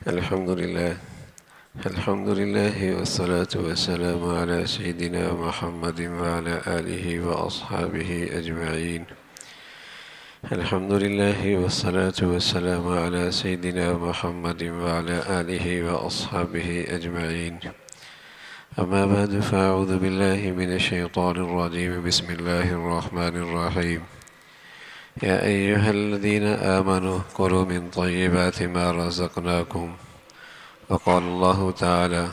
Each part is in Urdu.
الحمد لله والصلاة والسلام على سيدنا محمد وعلى آله وأصحابه أجمعين. الحمد لله والصلاة والسلام على سيدنا محمد وعلى آله وأصحابه أجمعين. أما بعد فأعوذ بالله من الشيطان الرجيم. بسم الله الرحمن الرحيم. يا أيها الذين آمنوا كلوا من طيبات ما رزقناكم. وقال الله تعالى: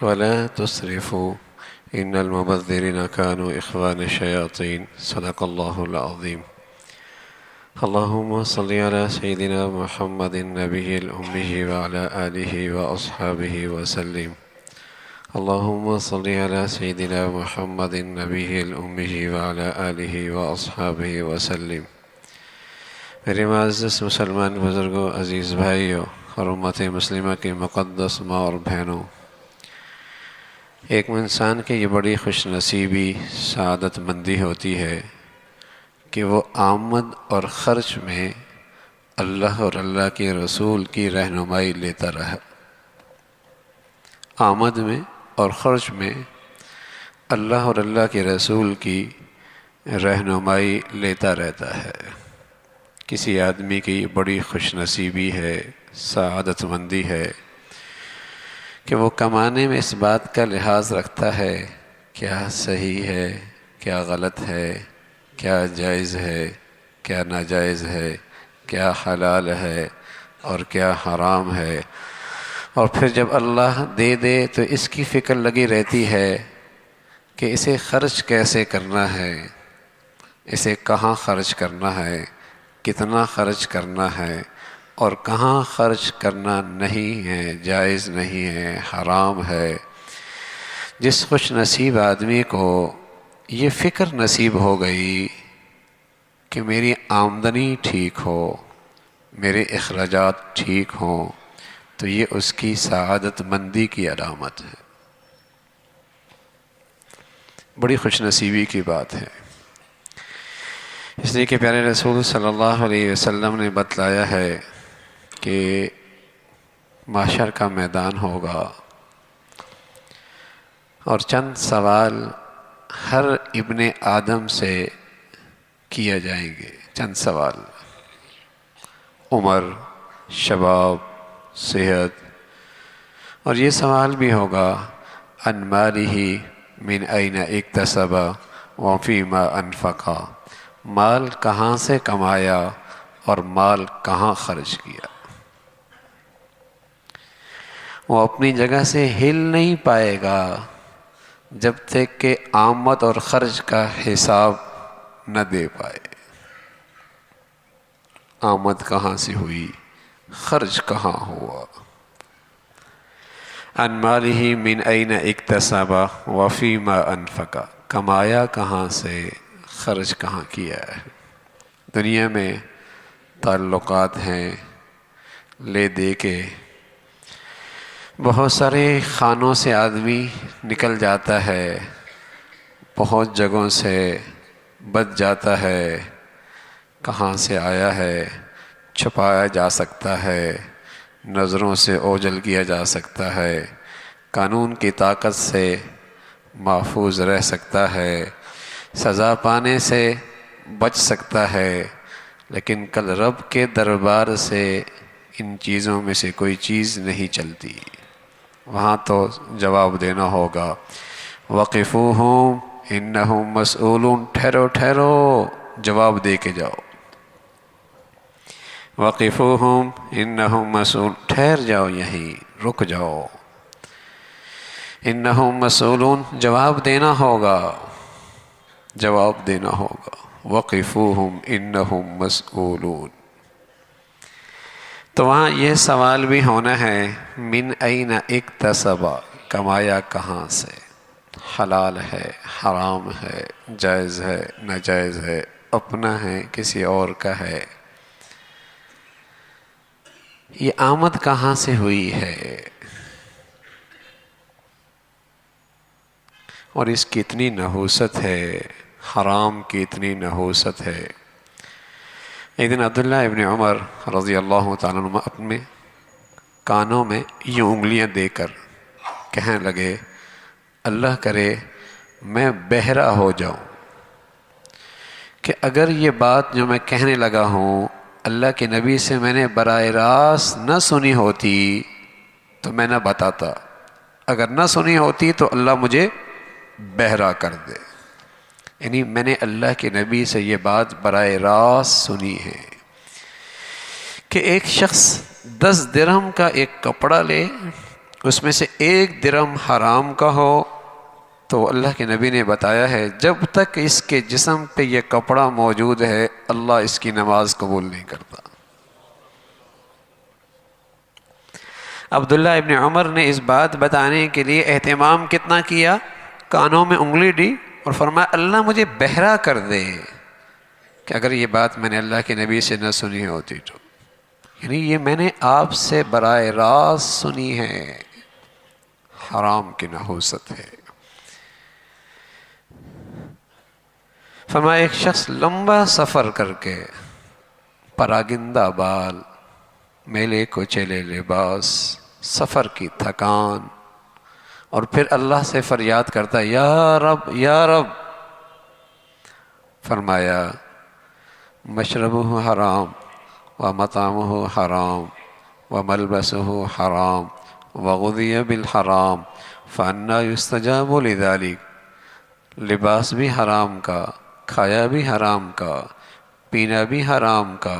ولا تسرفوا إن المبذرين كانوا إخوان الشياطين. صدق الله العظيم. اللهم صل على سيدنا محمد النبي الأمي وعلى آله وأصحابه وسلم. اللهم صل على سيدنا محمد النبي الأمي وعلى آله وأصحابه وسلم. میرے معزز مسلمان بزرگوں، عزیز بھائیوں اور امت مسلمہ کی مقدس ماں اور بہنوں، ایک انسان کی یہ بڑی خوش نصیبی، سعادت مندی ہوتی ہے کہ وہ آمد اور خرچ میں اللہ اور اللہ کے رسول کی رہنمائی لیتا رہا۔ آمد میں اور خرچ میں اللہ اور اللہ کے رسول کی رہنمائی لیتا رہتا ہے۔ کسی آدمی کی بڑی خوش نصیبی ہے، سعادت مندی ہے کہ وہ کمانے میں اس بات کا لحاظ رکھتا ہے کیا صحیح ہے، کیا غلط ہے، کیا جائز ہے، کیا ناجائز ہے، کیا حلال ہے اور کیا حرام ہے، اور پھر جب اللہ دے دے تو اس کی فکر لگی رہتی ہے کہ اسے خرچ کیسے کرنا ہے، اسے کہاں خرچ کرنا ہے، کتنا خرچ کرنا ہے اور کہاں خرچ کرنا نہیں ہے، جائز نہیں ہے، حرام ہے۔ جس خوش نصیب آدمی کو یہ فکر نصیب ہو گئی کہ میری آمدنی ٹھیک ہو، میرے اخراجات ٹھیک ہوں، تو یہ اس کی سعادت مندی کی علامت ہے، بڑی خوش نصیبی کی بات ہے۔ اس لیے کہ پیارے رسول صلی اللہ علیہ وسلم نے بتلایا ہے کہ محشر کا میدان ہوگا اور چند سوال ہر ابن آدم سے کیا جائیں گے، چند سوال، عمر، شباب، صحت، اور یہ سوال بھی ہوگا عن مالہ من این اکتسب وفیما انفقا، مال کہاں سے کمایا اور مال کہاں خرچ کیا۔ وہ اپنی جگہ سے ہل نہیں پائے گا جب تک کہ آمد اور خرچ کا حساب نہ دے پائے۔ آمد کہاں سے ہوئی، خرچ کہاں ہوا۔ عن مالہ من این اکتسب وفیما انفقا، کمایا کہاں سے، خرچ کہاں کیا ہے۔ دنیا میں تعلقات ہیں، لے دے کے بہت سارے خانوں سے آدمی نکل جاتا ہے، بہت جگہوں سے بچ جاتا ہے، کہاں سے آیا ہے چھپایا جا سکتا ہے، نظروں سے اوجھل کیا جا سکتا ہے، قانون کی طاقت سے محفوظ رہ سکتا ہے، سزا پانے سے بچ سکتا ہے، لیکن کل رب کے دربار سے ان چیزوں میں سے کوئی چیز نہیں چلتی۔ وہاں تو جواب دینا ہوگا۔ وقفوہم انہم مسئولون، ٹھہرو ٹھہرو، جواب دے کے جاؤ۔ وقفوہم انہم مسئولون، ٹھہر جاؤ، یہیں رک جاؤ۔ انہم مسئولون، جواب دینا ہوگا، جواب دینا ہوگا۔ وقفوہم انہم مسئولون، تو وہاں یہ سوال بھی ہونا ہے من این اکتسب، کمایا کہاں سے، حلال ہے، حرام ہے، جائز ہے، ناجائز ہے، اپنا ہے، کسی اور کا ہے، یہ آمد کہاں سے ہوئی ہے، اور اس کی اتنی نحوست ہے، حرام کی اتنی نحوست ہے۔ ایک دن عبداللہ ابن عمر رضی اللہ تعالیٰ عنہ اپنے کانوں میں یوں انگلیاں دے کر کہنے لگے اللہ کرے میں بہرا ہو جاؤں کہ اگر یہ بات جو میں کہنے لگا ہوں اللہ کے نبی سے میں نے براہ راست نہ سنی ہوتی تو میں نہ بتاتا، اگر نہ سنی ہوتی تو اللہ مجھے بہرا کر دے۔ یعنی میں نے اللہ کے نبی سے یہ بات براہ راست سنی ہے کہ ایک شخص 10 درہم کا ایک کپڑا لے، اس میں سے 1 درہم حرام کا ہو، تو اللہ کے نبی نے بتایا ہے جب تک اس کے جسم پہ یہ کپڑا موجود ہے اللہ اس کی نماز قبول نہیں کرتا۔ عبداللہ ابن عمر نے اس بات بتانے کے لیے اہتمام کتنا کیا، کانوں میں انگلی دی اور فرمایا اللہ مجھے بہرا کر دے کہ اگر یہ بات میں نے اللہ کے نبی سے نہ سنی ہوتی تو، یعنی یہ میں نے آپ سے براہ راست سنی ہے، حرام کی نحوست ہے۔ فرمایا ایک شخص لمبا سفر کر کے پراگندہ بال، میلے کچیلے لباس، سفر کی تھکان، اور پھر اللہ سے فریاد کرتا ہے یا رب یا رب، فرمایا مشربہ حرام ومطعمہ حرام وملبسہ حرام وغذی بالحرام فأنی یستجاب لذلک، لباس بھی حرام کا، کھایا بھی حرام کا، پینا بھی حرام کا،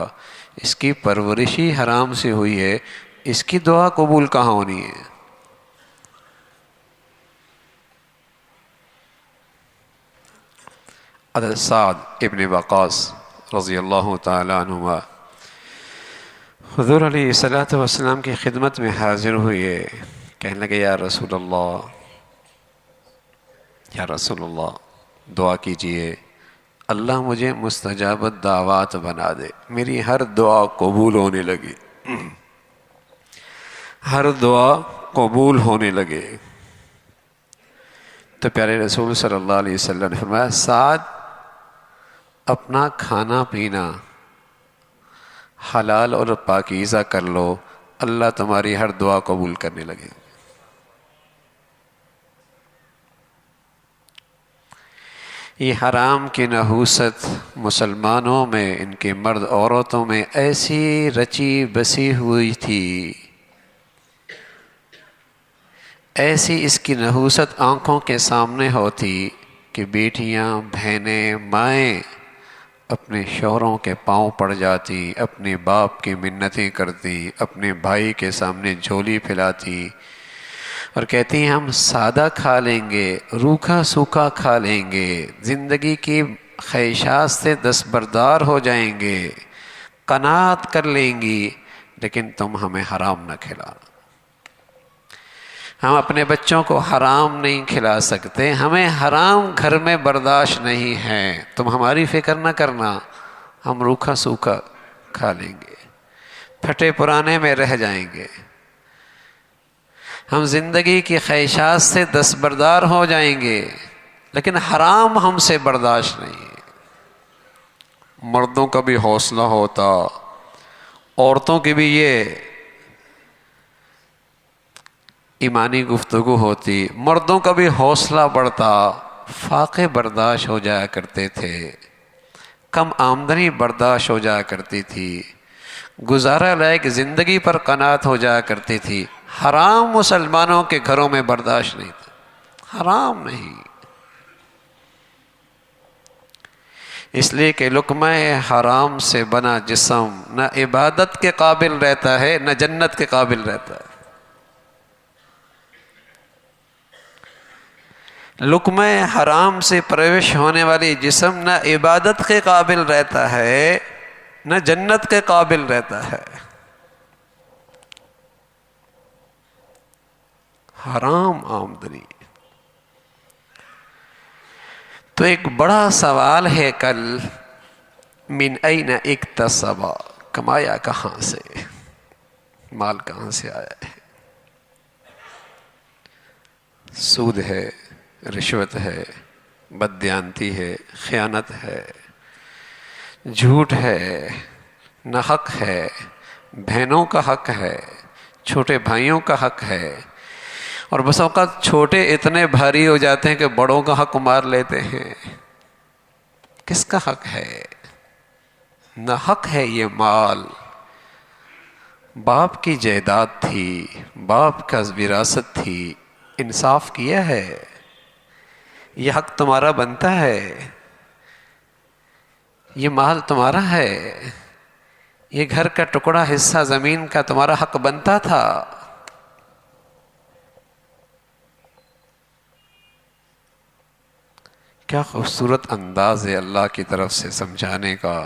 اس کی پرورش ہی حرام سے ہوئی ہے، اس کی دعا قبول کہاں ہونی ہے؟ حضرت سعد ابن وقاص رضی اللہ تعالیٰ عنہما حضور علیہ الصلوۃ والسلام کی خدمت میں حاضر ہوئے، کہنے لگے یا رسول اللہ، یا رسول اللہ دعا کیجئے اللہ مجھے مستجابت دعوات بنا دے، میری ہر دعا قبول ہونے لگی، ہر دعا قبول ہونے لگے۔ تو پیارے رسول صلی اللہ علیہ وسلم نے فرمایا سعد اپنا کھانا پینا حلال اور پاکیزہ کر لو، اللہ تمہاری ہر دعا قبول کرنے لگے۔ یہ حرام کی نحوست مسلمانوں میں، ان کے مرد عورتوں میں ایسی رچی بسی ہوئی تھی، ایسی اس کی نحوست آنکھوں کے سامنے ہوتی کہ بیٹیاں، بہنیں، مائیں اپنے شوہروں کے پاؤں پڑ جاتی، اپنے باپ کی منتیں کرتی، اپنے بھائی کے سامنے جھولی پھیلاتی اور کہتی ہیں ہم سادہ کھا لیں گے، روکھا سوکھا کھا لیں گے، زندگی کی خواہشات سے دستبردار ہو جائیں گے، قناعت کر لیں گی، لیکن تم ہمیں حرام نہ کھلانا، ہم اپنے بچوں کو حرام نہیں کھلا سکتے، ہمیں حرام گھر میں برداشت نہیں ہے، تم ہماری فکر نہ کرنا، ہم روکھا سوکھا کھا لیں گے، پھٹے پرانے میں رہ جائیں گے، ہم زندگی کی خواہشات سے دستبردار ہو جائیں گے، لیکن حرام ہم سے برداشت نہیں ہے۔ مردوں کا بھی حوصلہ ہوتا، عورتوں کی بھی یہ ایمانی گفتگو ہوتی، مردوں کا بھی حوصلہ بڑھتا، فاقے برداشت ہو جایا کرتے تھے، کم آمدنی برداشت ہو جایا کرتی تھی، گزارا لائق زندگی پر قناعت ہو جایا کرتی تھی، حرام مسلمانوں کے گھروں میں برداشت نہیں تھا، حرام نہیں، اس لیے کہ لقمہ حرام سے بنا جسم نہ عبادت کے قابل رہتا ہے نہ جنت کے قابل رہتا ہے۔ لقمہ حرام سے پرورش ہونے والی جسم نہ عبادت کے قابل رہتا ہے نہ جنت کے قابل رہتا ہے۔ حرام آمدنی تو ایک بڑا سوال ہے کل، من این اکتسب، کمایا کہاں سے، مال کہاں سے آیا ہے؟ سود ہے، رشوت ہے، بددیانتی ہے، خیانت ہے، جھوٹ ہے، نہ حق ہے، بہنوں کا حق ہے، چھوٹے بھائیوں کا حق ہے، اور بس اوقات چھوٹے اتنے بھاری ہو جاتے ہیں کہ بڑوں کا حق مار لیتے ہیں۔ کس کا حق ہے؟ نہ حق ہے یہ مال، باپ کی جائیداد تھی، باپ کا وراثت تھی، انصاف کیا ہے، یہ حق تمہارا بنتا ہے، یہ مال تمہارا ہے، یہ گھر کا ٹکڑا حصہ زمین کا تمہارا حق بنتا تھا۔ کیا خوبصورت انداز ہے اللہ کی طرف سے سمجھانے کا۔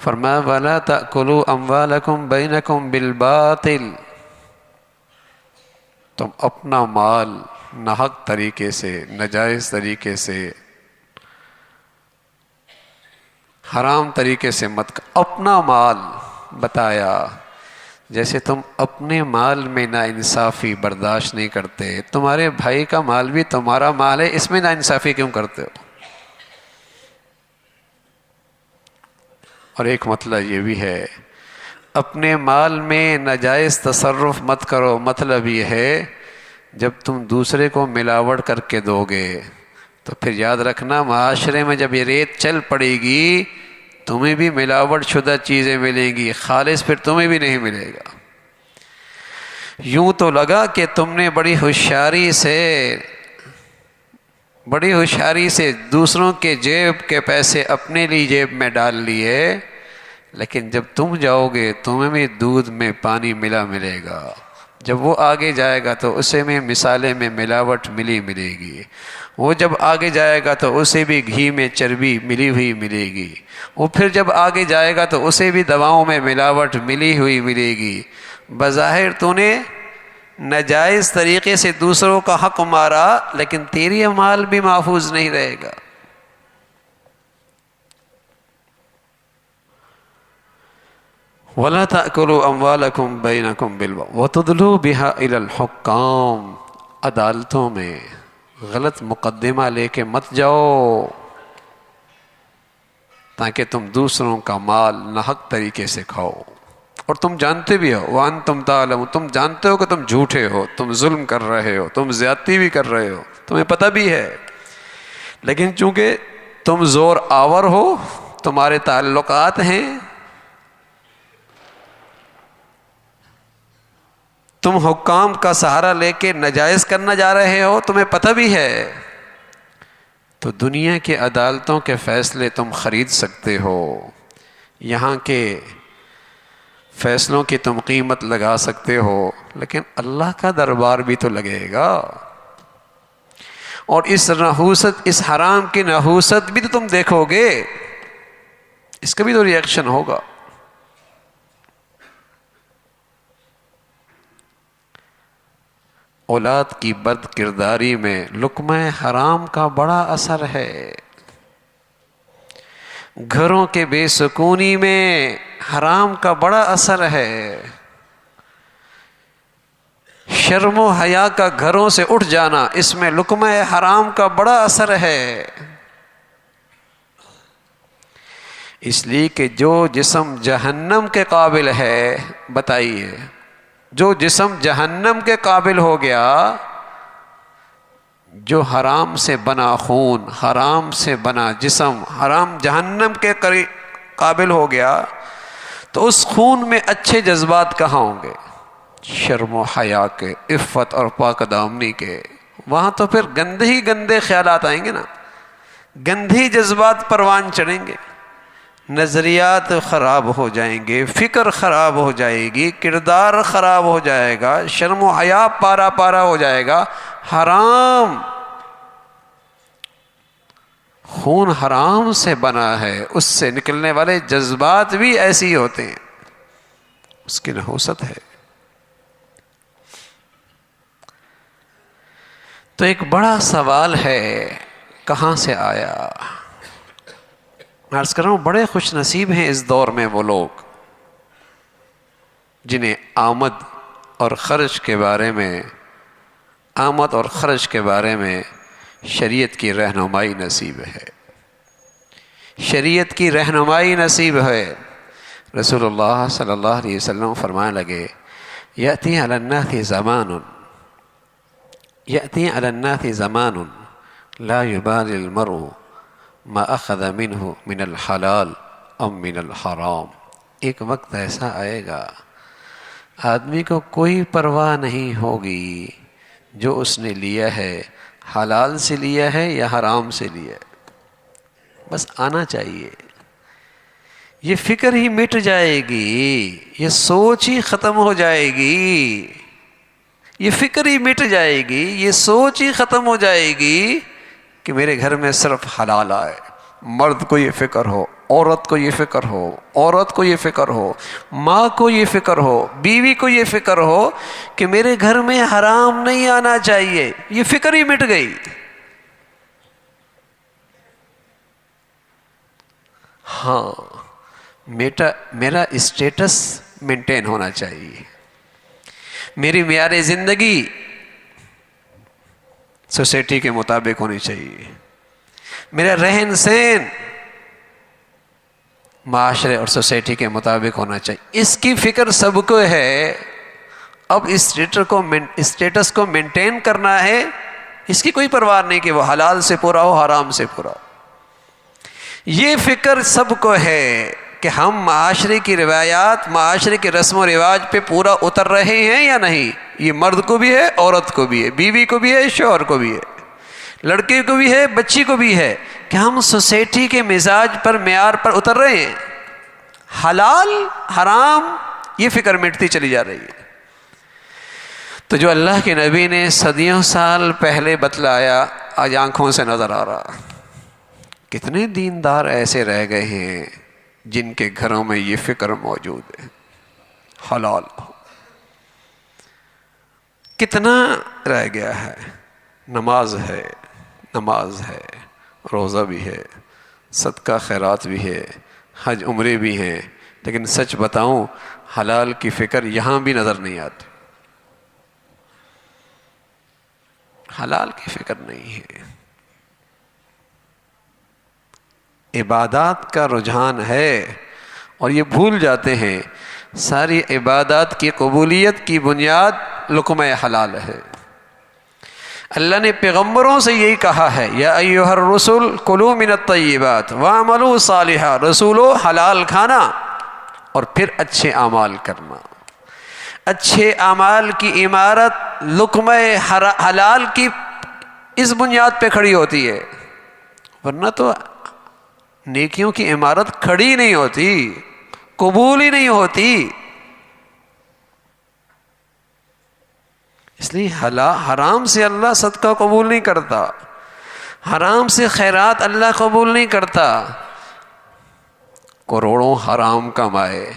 فرمایا وَلَا تَأْكُلُوا أَمْوَالَكُمْ بَيْنَكُمْ بِالْبَاطِلِ، تم اپنا مال ناحق طریقے سے، ناجائز طریقے سے، حرام طریقے سے مت، اپنا مال بتایا، جیسے تم اپنے مال میں ناانصافی برداشت نہیں کرتے، تمہارے بھائی کا مال بھی تمہارا مال ہے، اس میں ناانصافی کیوں کرتے ہو؟ اور ایک مطلب یہ بھی ہے اپنے مال میں ناجائز تصرف مت کرو، مطلب یہ ہے جب تم دوسرے کو ملاوٹ کر کے دو گے تو پھر یاد رکھنا معاشرے میں جب یہ ریت چل پڑے گی تمہیں بھی ملاوٹ شدہ چیزیں ملیں گی، خالص پھر تمہیں بھی نہیں ملے گا۔ یوں تو لگا کہ تم نے بڑی ہوشیاری سے دوسروں کے جیب کے پیسے اپنے لیے جیب میں ڈال لیے، لیکن جب تم جاؤ گے تمہیں بھی دودھ میں پانی ملے گا، جب وہ آگے جائے گا تو اسے میں مثالے میں ملاوٹ ملے گی، وہ جب آگے جائے گا تو اسے بھی گھی میں چربی ملی ہوئی ملے گی، وہ پھر جب آگے جائے گا تو اسے بھی دواؤں میں ملاوٹ ملی ہوئی ملے گی۔ بظاہر تو نے ناجائز طریقے سے دوسروں کا حق مارا لیکن تیری مال بھی محفوظ نہیں رہے گا۔ وَلَا تَأْكُلُوا أَمْوَالَكُمْ بَيْنَكُمْ بِالْبَاطِلِ وَتُدْلُوا بِهَا إِلَى الْحُكَّامِ، عدالتوں میں غلط مقدمہ لے کے مت جاؤ تاکہ تم دوسروں کا مال ناحق طریقے سے کھاؤ، اور تم جانتے بھی ہو وَأَنْتُمْ تَعْلَمُونَ، تم جانتے ہو کہ تم جھوٹے ہو، تم ظلم کر رہے ہو، تم زیادتی بھی کر رہے ہو، تمہیں پتہ بھی ہے، لیکن چونکہ تم زور آور ہو، تمہارے تعلقات ہیں، تم حکام کا سہارا لے کے ناجائز کرنا جا رہے ہو، تمہیں پتہ بھی ہے، تو دنیا کے عدالتوں کے فیصلے تم خرید سکتے ہو، یہاں کے فیصلوں کی تم قیمت لگا سکتے ہو، لیکن اللہ کا دربار بھی تو لگے گا، اور اس حرام کی نحوست بھی تو تم دیکھو گے، اس کا بھی تو ریئیکشن ہوگا۔ اولاد کی بد کرداری میں لقمہ حرام کا بڑا اثر ہے، گھروں کے بے سکونی میں حرام کا بڑا اثر ہے، شرم و حیا کا گھروں سے اٹھ جانا، اس میں لقمہ حرام کا بڑا اثر ہے۔ اس لیے کہ جو جسم جہنم کے قابل ہے، بتائیے جو جسم جہنم کے قابل ہو گیا، جو حرام سے بنا خون، حرام سے بنا جسم، حرام جہنم کے قابل ہو گیا، تو اس خون میں اچھے جذبات کہاں ہوں گے؟ شرم و حیا کے، عفت اور پاک دامنی کے، وہاں تو پھر گندے ہی گندے خیالات آئیں گے نا، گندی جذبات پروان چڑھیں گے، نظریات خراب ہو جائیں گے، فکر خراب ہو جائے گی، کردار خراب ہو جائے گا، شرم و حیا پارا پارا ہو جائے گا۔ حرام خون حرام سے بنا ہے، اس سے نکلنے والے جذبات بھی ایسے ہی ہوتے ہیں، اس کی نحوست ہے۔ تو ایک بڑا سوال ہے، کہاں سے آیا؟ عرض کر رہا ہوں بڑے خوش نصیب ہیں اس دور میں وہ لوگ جنہیں آمد اور خرچ کے بارے میں شریعت کی رہنمائی نصیب ہے، شریعت کی رہنمائی نصیب ہے، رسول اللہ صلی اللہ علیہ وسلم فرمانے لگے یأتی علی الناس زمان لا یبالی المرء ما اخذ منہ من الحلال ام من الحرام. ایک وقت ایسا آئے گا آدمی کو کوئی پرواہ نہیں ہوگی جو اس نے لیا ہے حلال سے لیا ہے یا حرام سے لیا ہے. بس آنا چاہیے. یہ فکر ہی مٹ جائے گی, یہ سوچ ہی ختم ہو جائے گی, یہ فکر ہی مٹ جائے گی, یہ سوچ ہی ختم ہو جائے گی کہ میرے گھر میں صرف حلال آئے. مرد کو یہ فکر ہو, عورت کو یہ فکر ہو, عورت کو یہ فکر ہو, ماں کو یہ فکر ہو, بیوی کو یہ فکر ہو کہ میرے گھر میں حرام نہیں آنا چاہیے. یہ فکر ہی مٹ گئی. ہاں میرا اسٹیٹس مینٹین ہونا چاہیے, میری معیار زندگی سوسائٹی کے مطابق ہونی چاہیے, میرا رہن سہن معاشرے اور سوسائٹی کے مطابق ہونا چاہیے. اس کی فکر سب کو ہے. اب اسٹیٹس کو مینٹین کرنا ہے, اس کی کوئی پرواہ نہیں کہ وہ حلال سے پورا ہو حرام سے پورا ہو. یہ فکر سب کو ہے کہ ہم معاشرے کی روایات, معاشرے کے رسم و رواج پہ پورا اتر رہے ہیں یا نہیں. یہ مرد کو بھی ہے, عورت کو بھی ہے, بیوی کو بھی ہے, شوہر کو بھی ہے, لڑکے کو بھی ہے, بچی کو بھی ہے, کہ ہم سوسائٹی کے مزاج پر معیار پر اتر رہے ہیں. حلال حرام یہ فکر مٹتی چلی جا رہی ہے. تو جو اللہ کے نبی نے صدیوں سال پہلے بتلایا آج آنکھوں سے نظر آ رہا. کتنے دیندار ایسے رہ گئے ہیں جن کے گھروں میں یہ فکر موجود ہے حلال. کتنا رہ گیا ہے. نماز ہے, روزہ بھی ہے, صدقہ خیرات بھی ہے, حج عمرے بھی ہیں, لیکن سچ بتاؤں حلال کی فکر یہاں بھی نظر نہیں آتی. حلال کی فکر نہیں ہے. عبادات کا رجحان ہے اور یہ بھول جاتے ہیں ساری عبادات کی قبولیت کی بنیاد لقمہ حلال ہے. اللہ نے پیغمبروں سے یہی کہا ہے یا ایھا الرسل کلوا من الطیبات واعملوا صالحا. رسولو حلال کھانا اور پھر اچھے اعمال کرنا. اچھے اعمال کی عمارت لقمہ حلال کی اس بنیاد پہ کھڑی ہوتی ہے, ورنہ تو نیکیوں کی عمارت کھڑی نہیں ہوتی, قبول ہی نہیں ہوتی. اس لیے حرام سے اللہ صدقہ قبول نہیں کرتا, حرام سے خیرات اللہ قبول نہیں کرتا. کروڑوں حرام کمائے,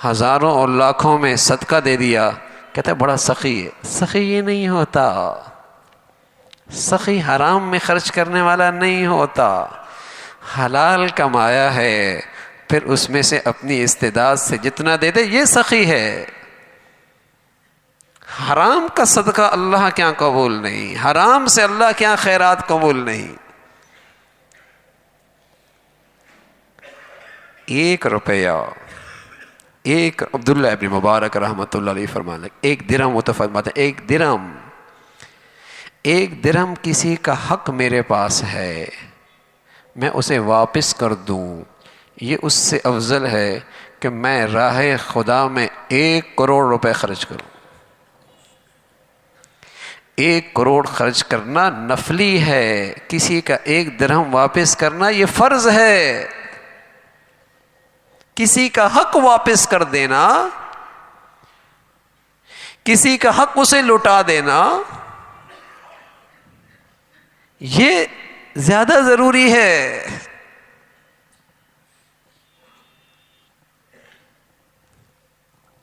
ہزاروں اور لاکھوں میں صدقہ دے دیا, کہتا ہے بڑا سخی ہے. سخی یہ نہیں ہوتا. سخی حرام میں خرچ کرنے والا نہیں ہوتا. حلال کمایا ہے پھر اس میں سے اپنی استعداد سے جتنا دے دے, یہ سخی ہے. حرام کا صدقہ اللہ کیا قبول نہیں, حرام سے اللہ کیا خیرات قبول نہیں. 1 روپیہ, ایک عبداللہ ابن مبارک رحمۃ اللہ علیہ فرمانے 1 درہم, وہ تو فرماتے ہیں 1 درہم کسی کا حق میرے پاس ہے, میں اسے واپس کر دوں, یہ اس سے افضل ہے کہ میں راہ خدا میں 1 کروڑ روپے خرچ کروں. 1 کروڑ خرچ کرنا نفلی ہے, کسی کا 1 درہم واپس کرنا یہ فرض ہے. کسی کا حق واپس کر دینا, کسی کا حق اسے لوٹا دینا, یہ زیادہ ضروری ہے.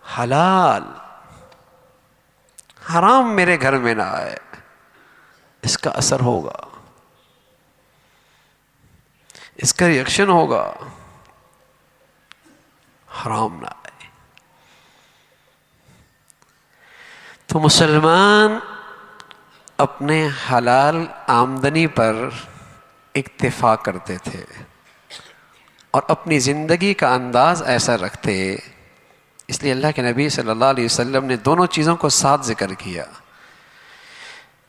حلال حرام میرے گھر میں نہ آئے, اس کا اثر ہوگا, اس کا ریئیکشن ہوگا. حرام نہ آئے. تو مسلمان اپنے حلال آمدنی پر اکتفا کرتے تھے, اور اپنی زندگی کا انداز ایسا رکھتے. اس لیے اللہ کے نبی صلی اللہ علیہ وسلم نے دونوں چیزوں کو ساتھ ذکر کیا.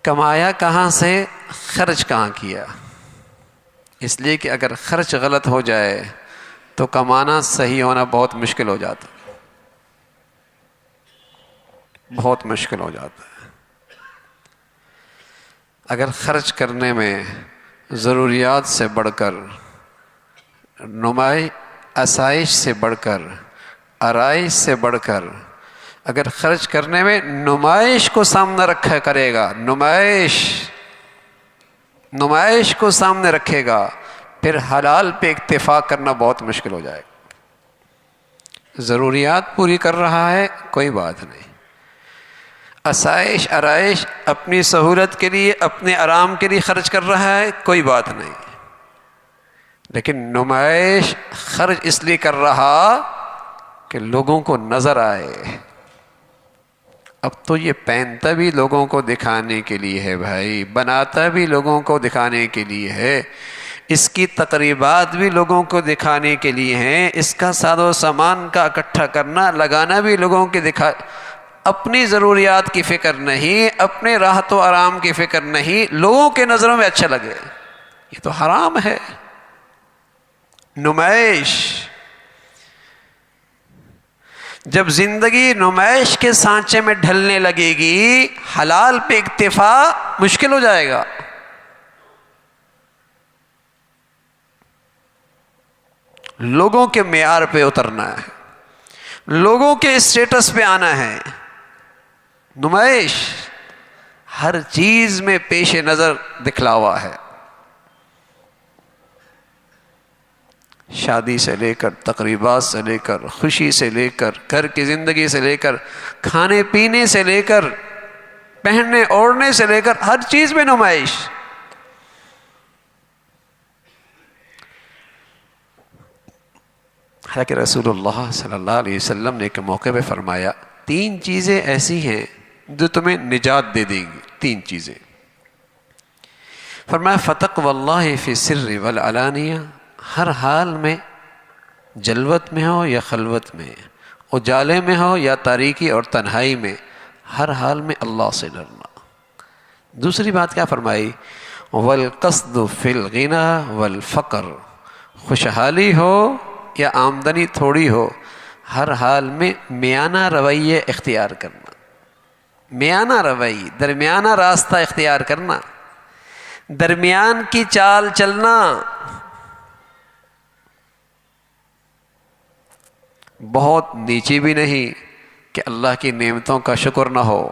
کمایا کہاں سے، خرچ کہاں کیا. اس لیے کہ اگر خرچ غلط ہو جائے تو کمانا صحیح ہونا بہت مشکل ہو جاتا ہے، بہت مشکل ہو جاتا ہے. اگر خرچ کرنے میں ضروریات سے بڑھ کر، آسائش سے بڑھ کر، آرائش سے بڑھ کر اگر خرچ کرنے میں نمائش کو سامنے رکھا کرے گا، نمائش کو سامنے رکھے گا، پھر حلال پہ اکتفا کرنا بہت مشکل ہو جائے گا. ضروریات پوری کر رہا ہے کوئی بات نہیں، آسائش آرائش اپنی سہولت کے لیے، اپنے آرام کے لیے خرچ کر رہا ہے کوئی بات نہیں، لیکن نمائش خرچ اس لیے کر رہا کہ لوگوں کو نظر آئے. اب تو یہ پہنتا بھی لوگوں کو دکھانے کے لیے ہے بھائی، بناتا بھی لوگوں کو دکھانے کے لیے ہے، اس کی تقریبات بھی لوگوں کو دکھانے کے لیے ہیں، اس کا ساز و سامان کا اکٹھا کرنا لگانا بھی لوگوں کے اپنی ضروریات کی فکر نہیں، اپنے راحت و آرام کی فکر نہیں، لوگوں کے نظروں میں اچھا لگے. یہ تو حرام ہے. نمائش، جب زندگی نمائش کے سانچے میں ڈھلنے لگے گی، حلال پہ اکتفا مشکل ہو جائے گا. لوگوں کے معیار پہ اترنا ہے، لوگوں کے اسٹیٹس پہ آنا ہے. نمائش ہر چیز میں پیش نظر دکھلاوا ہے. شادی سے لے کر، تقریبات سے لے کر، خوشی سے لے کر، گھر کی زندگی سے لے کر، کھانے پینے سے لے کر، پہننے اوڑھنے سے لے کر، ہر چیز میں نمائش. حالانکہ رسول اللہ صلی اللہ علیہ وسلم نے ایک موقع پہ فرمایا 3 چیزیں ایسی ہیں جو تمہیں نجات دے دیں گی. 3 چیزیں فرمایا فتقوی اللہ فی السر والعلانیہ، ہر حال میں، جلوت میں ہو یا خلوت میں، اجالے میں ہو یا تاریکی اور تنہائی میں، ہر حال میں اللہ سے ڈرنا. دوسری بات کیا فرمائی؟ والقصد فی الغنى والفقر، خوشحالی ہو یا آمدنی تھوڑی ہو، ہر حال میں میانہ رویہ اختیار کرنا. میانہ روی، درمیانہ راستہ اختیار کرنا، درمیان کی چال چلنا. بہت نیچی بھی نہیں کہ اللہ کی نعمتوں کا شکر نہ ہو،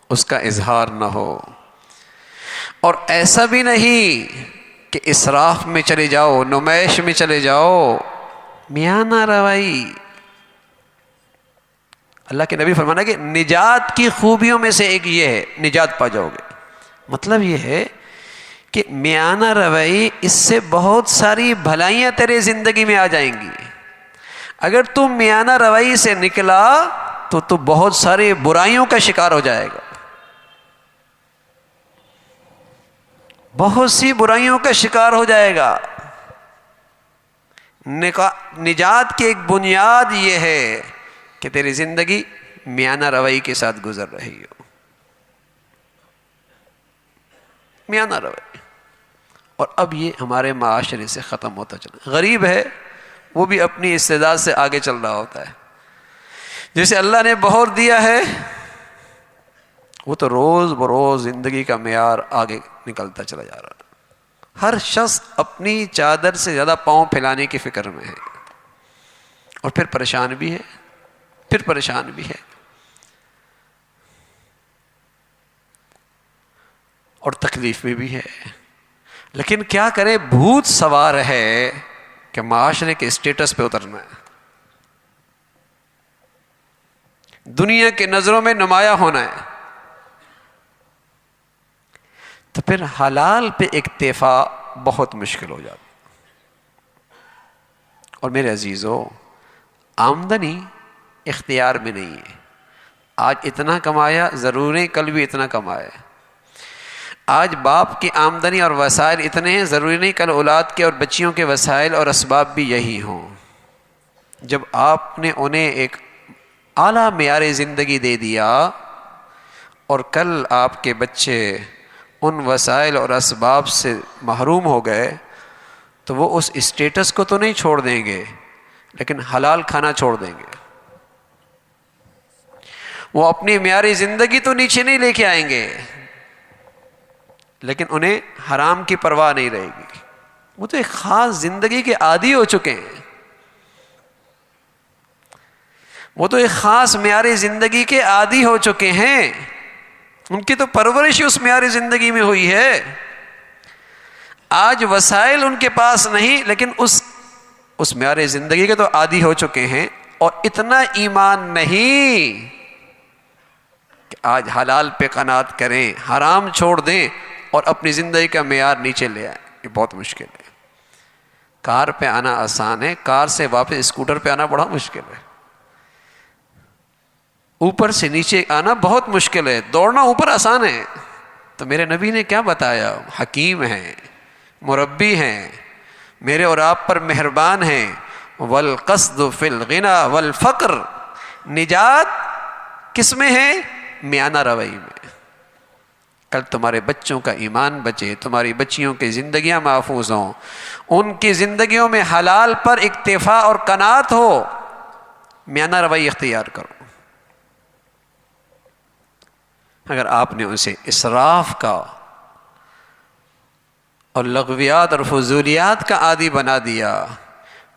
اس کا اظہار نہ ہو، اور ایسا بھی نہیں کہ اسراف میں چلے جاؤ، نمائش میں چلے جاؤ. میانہ روی. اللہ کے نبی فرمانا کہ نجات کی خوبیوں میں سے ایک یہ ہے، نجات پا جاؤ گے. مطلب یہ ہے کہ میانہ روی، اس سے بہت ساری بھلائیاں تیرے زندگی میں آ جائیں گی. اگر تم میانہ روی سے نکلا تو بہت ساری برائیوں کا شکار ہو جائے گا، بہت سی برائیوں کا شکار ہو جائے گا. نجات کی ایک بنیاد یہ ہے کہ تیری زندگی میانہ روی کے ساتھ گزر رہی ہو. میانہ روی. اور اب یہ ہمارے معاشرے سے ختم ہوتا چلا. غریب ہے وہ بھی اپنی استعداد سے آگے چل رہا ہوتا ہے. جسے اللہ نے بہت دیا ہے وہ تو روز بروز زندگی کا معیار آگے نکلتا چلا جا رہا ہے. ہر شخص اپنی چادر سے زیادہ پاؤں پھیلانے کی فکر میں ہے، اور پھر پریشان بھی ہے، پھر پریشان بھی ہے، اور تکلیف میں بھی ہے. لیکن کیا کرے، بھوت سوار ہے کہ معاشرے کے اسٹیٹس پہ اترنا ہے، دنیا کے نظروں میں نمایاں ہونا ہے. تو پھر حلال پہ اکتفا بہت مشکل ہو جاتا. اور میرے عزیزو، آمدنی اختیار میں نہیں ہے. آج اتنا کمایا ضروری کل بھی اتنا کمائے. آج باپ کی آمدنی اور وسائل اتنے ہیں، ضروری نہیں کل اولاد کے اور بچیوں کے وسائل اور اسباب بھی یہی ہوں۔ جب آپ نے انہیں ایک اعلیٰ معیار زندگی دے دیا اور کل آپ کے بچے ان وسائل اور اسباب سے محروم ہو گئے تو وہ اس اسٹیٹس کو تو نہیں چھوڑ دیں گے، لیکن حلال کھانا چھوڑ دیں گے۔ وہ اپنی معیاری زندگی تو نیچے نہیں لے کے آئیں گے، لیکن انہیں حرام کی پرواہ نہیں رہے گی۔ وہ تو ایک خاص زندگی کے عادی ہو چکے ہیں، وہ تو ایک خاص معیاری زندگی کے عادی ہو چکے ہیں، ان کی تو پرورش اس معیاری زندگی میں ہوئی ہے۔ آج وسائل ان کے پاس نہیں، لیکن اس معیاری زندگی کے تو عادی ہو چکے ہیں، اور اتنا ایمان نہیں کہ آج حلال پہ قناعت کریں، حرام چھوڑ دیں اور اپنی زندگی کا معیار نیچے لے آئیں۔ یہ بہت مشکل ہے۔ کار پہ آنا آسان ہے، کار سے واپس اسکوٹر پہ آنا بڑا مشکل ہے۔ اوپر سے نیچے آنا بہت مشکل ہے، دوڑنا اوپر آسان ہے۔ تو میرے نبی نے کیا بتایا؟ حکیم ہیں، مربی ہیں، میرے اور آپ پر مہربان ہیں۔ والقصد فی الغنى والفقر، نجات کس میں ہے؟ میانہ روی میں۔ کل تمہارے بچوں کا ایمان بچے، تمہاری بچیوں کی زندگیاں محفوظ ہوں، ان کی زندگیوں میں حلال پر اکتفا اور قناعت ہو، میانہ روی اختیار کرو۔ اگر آپ نے اسے اسراف کا اور لغویات اور فضولیات کا عادی بنا دیا،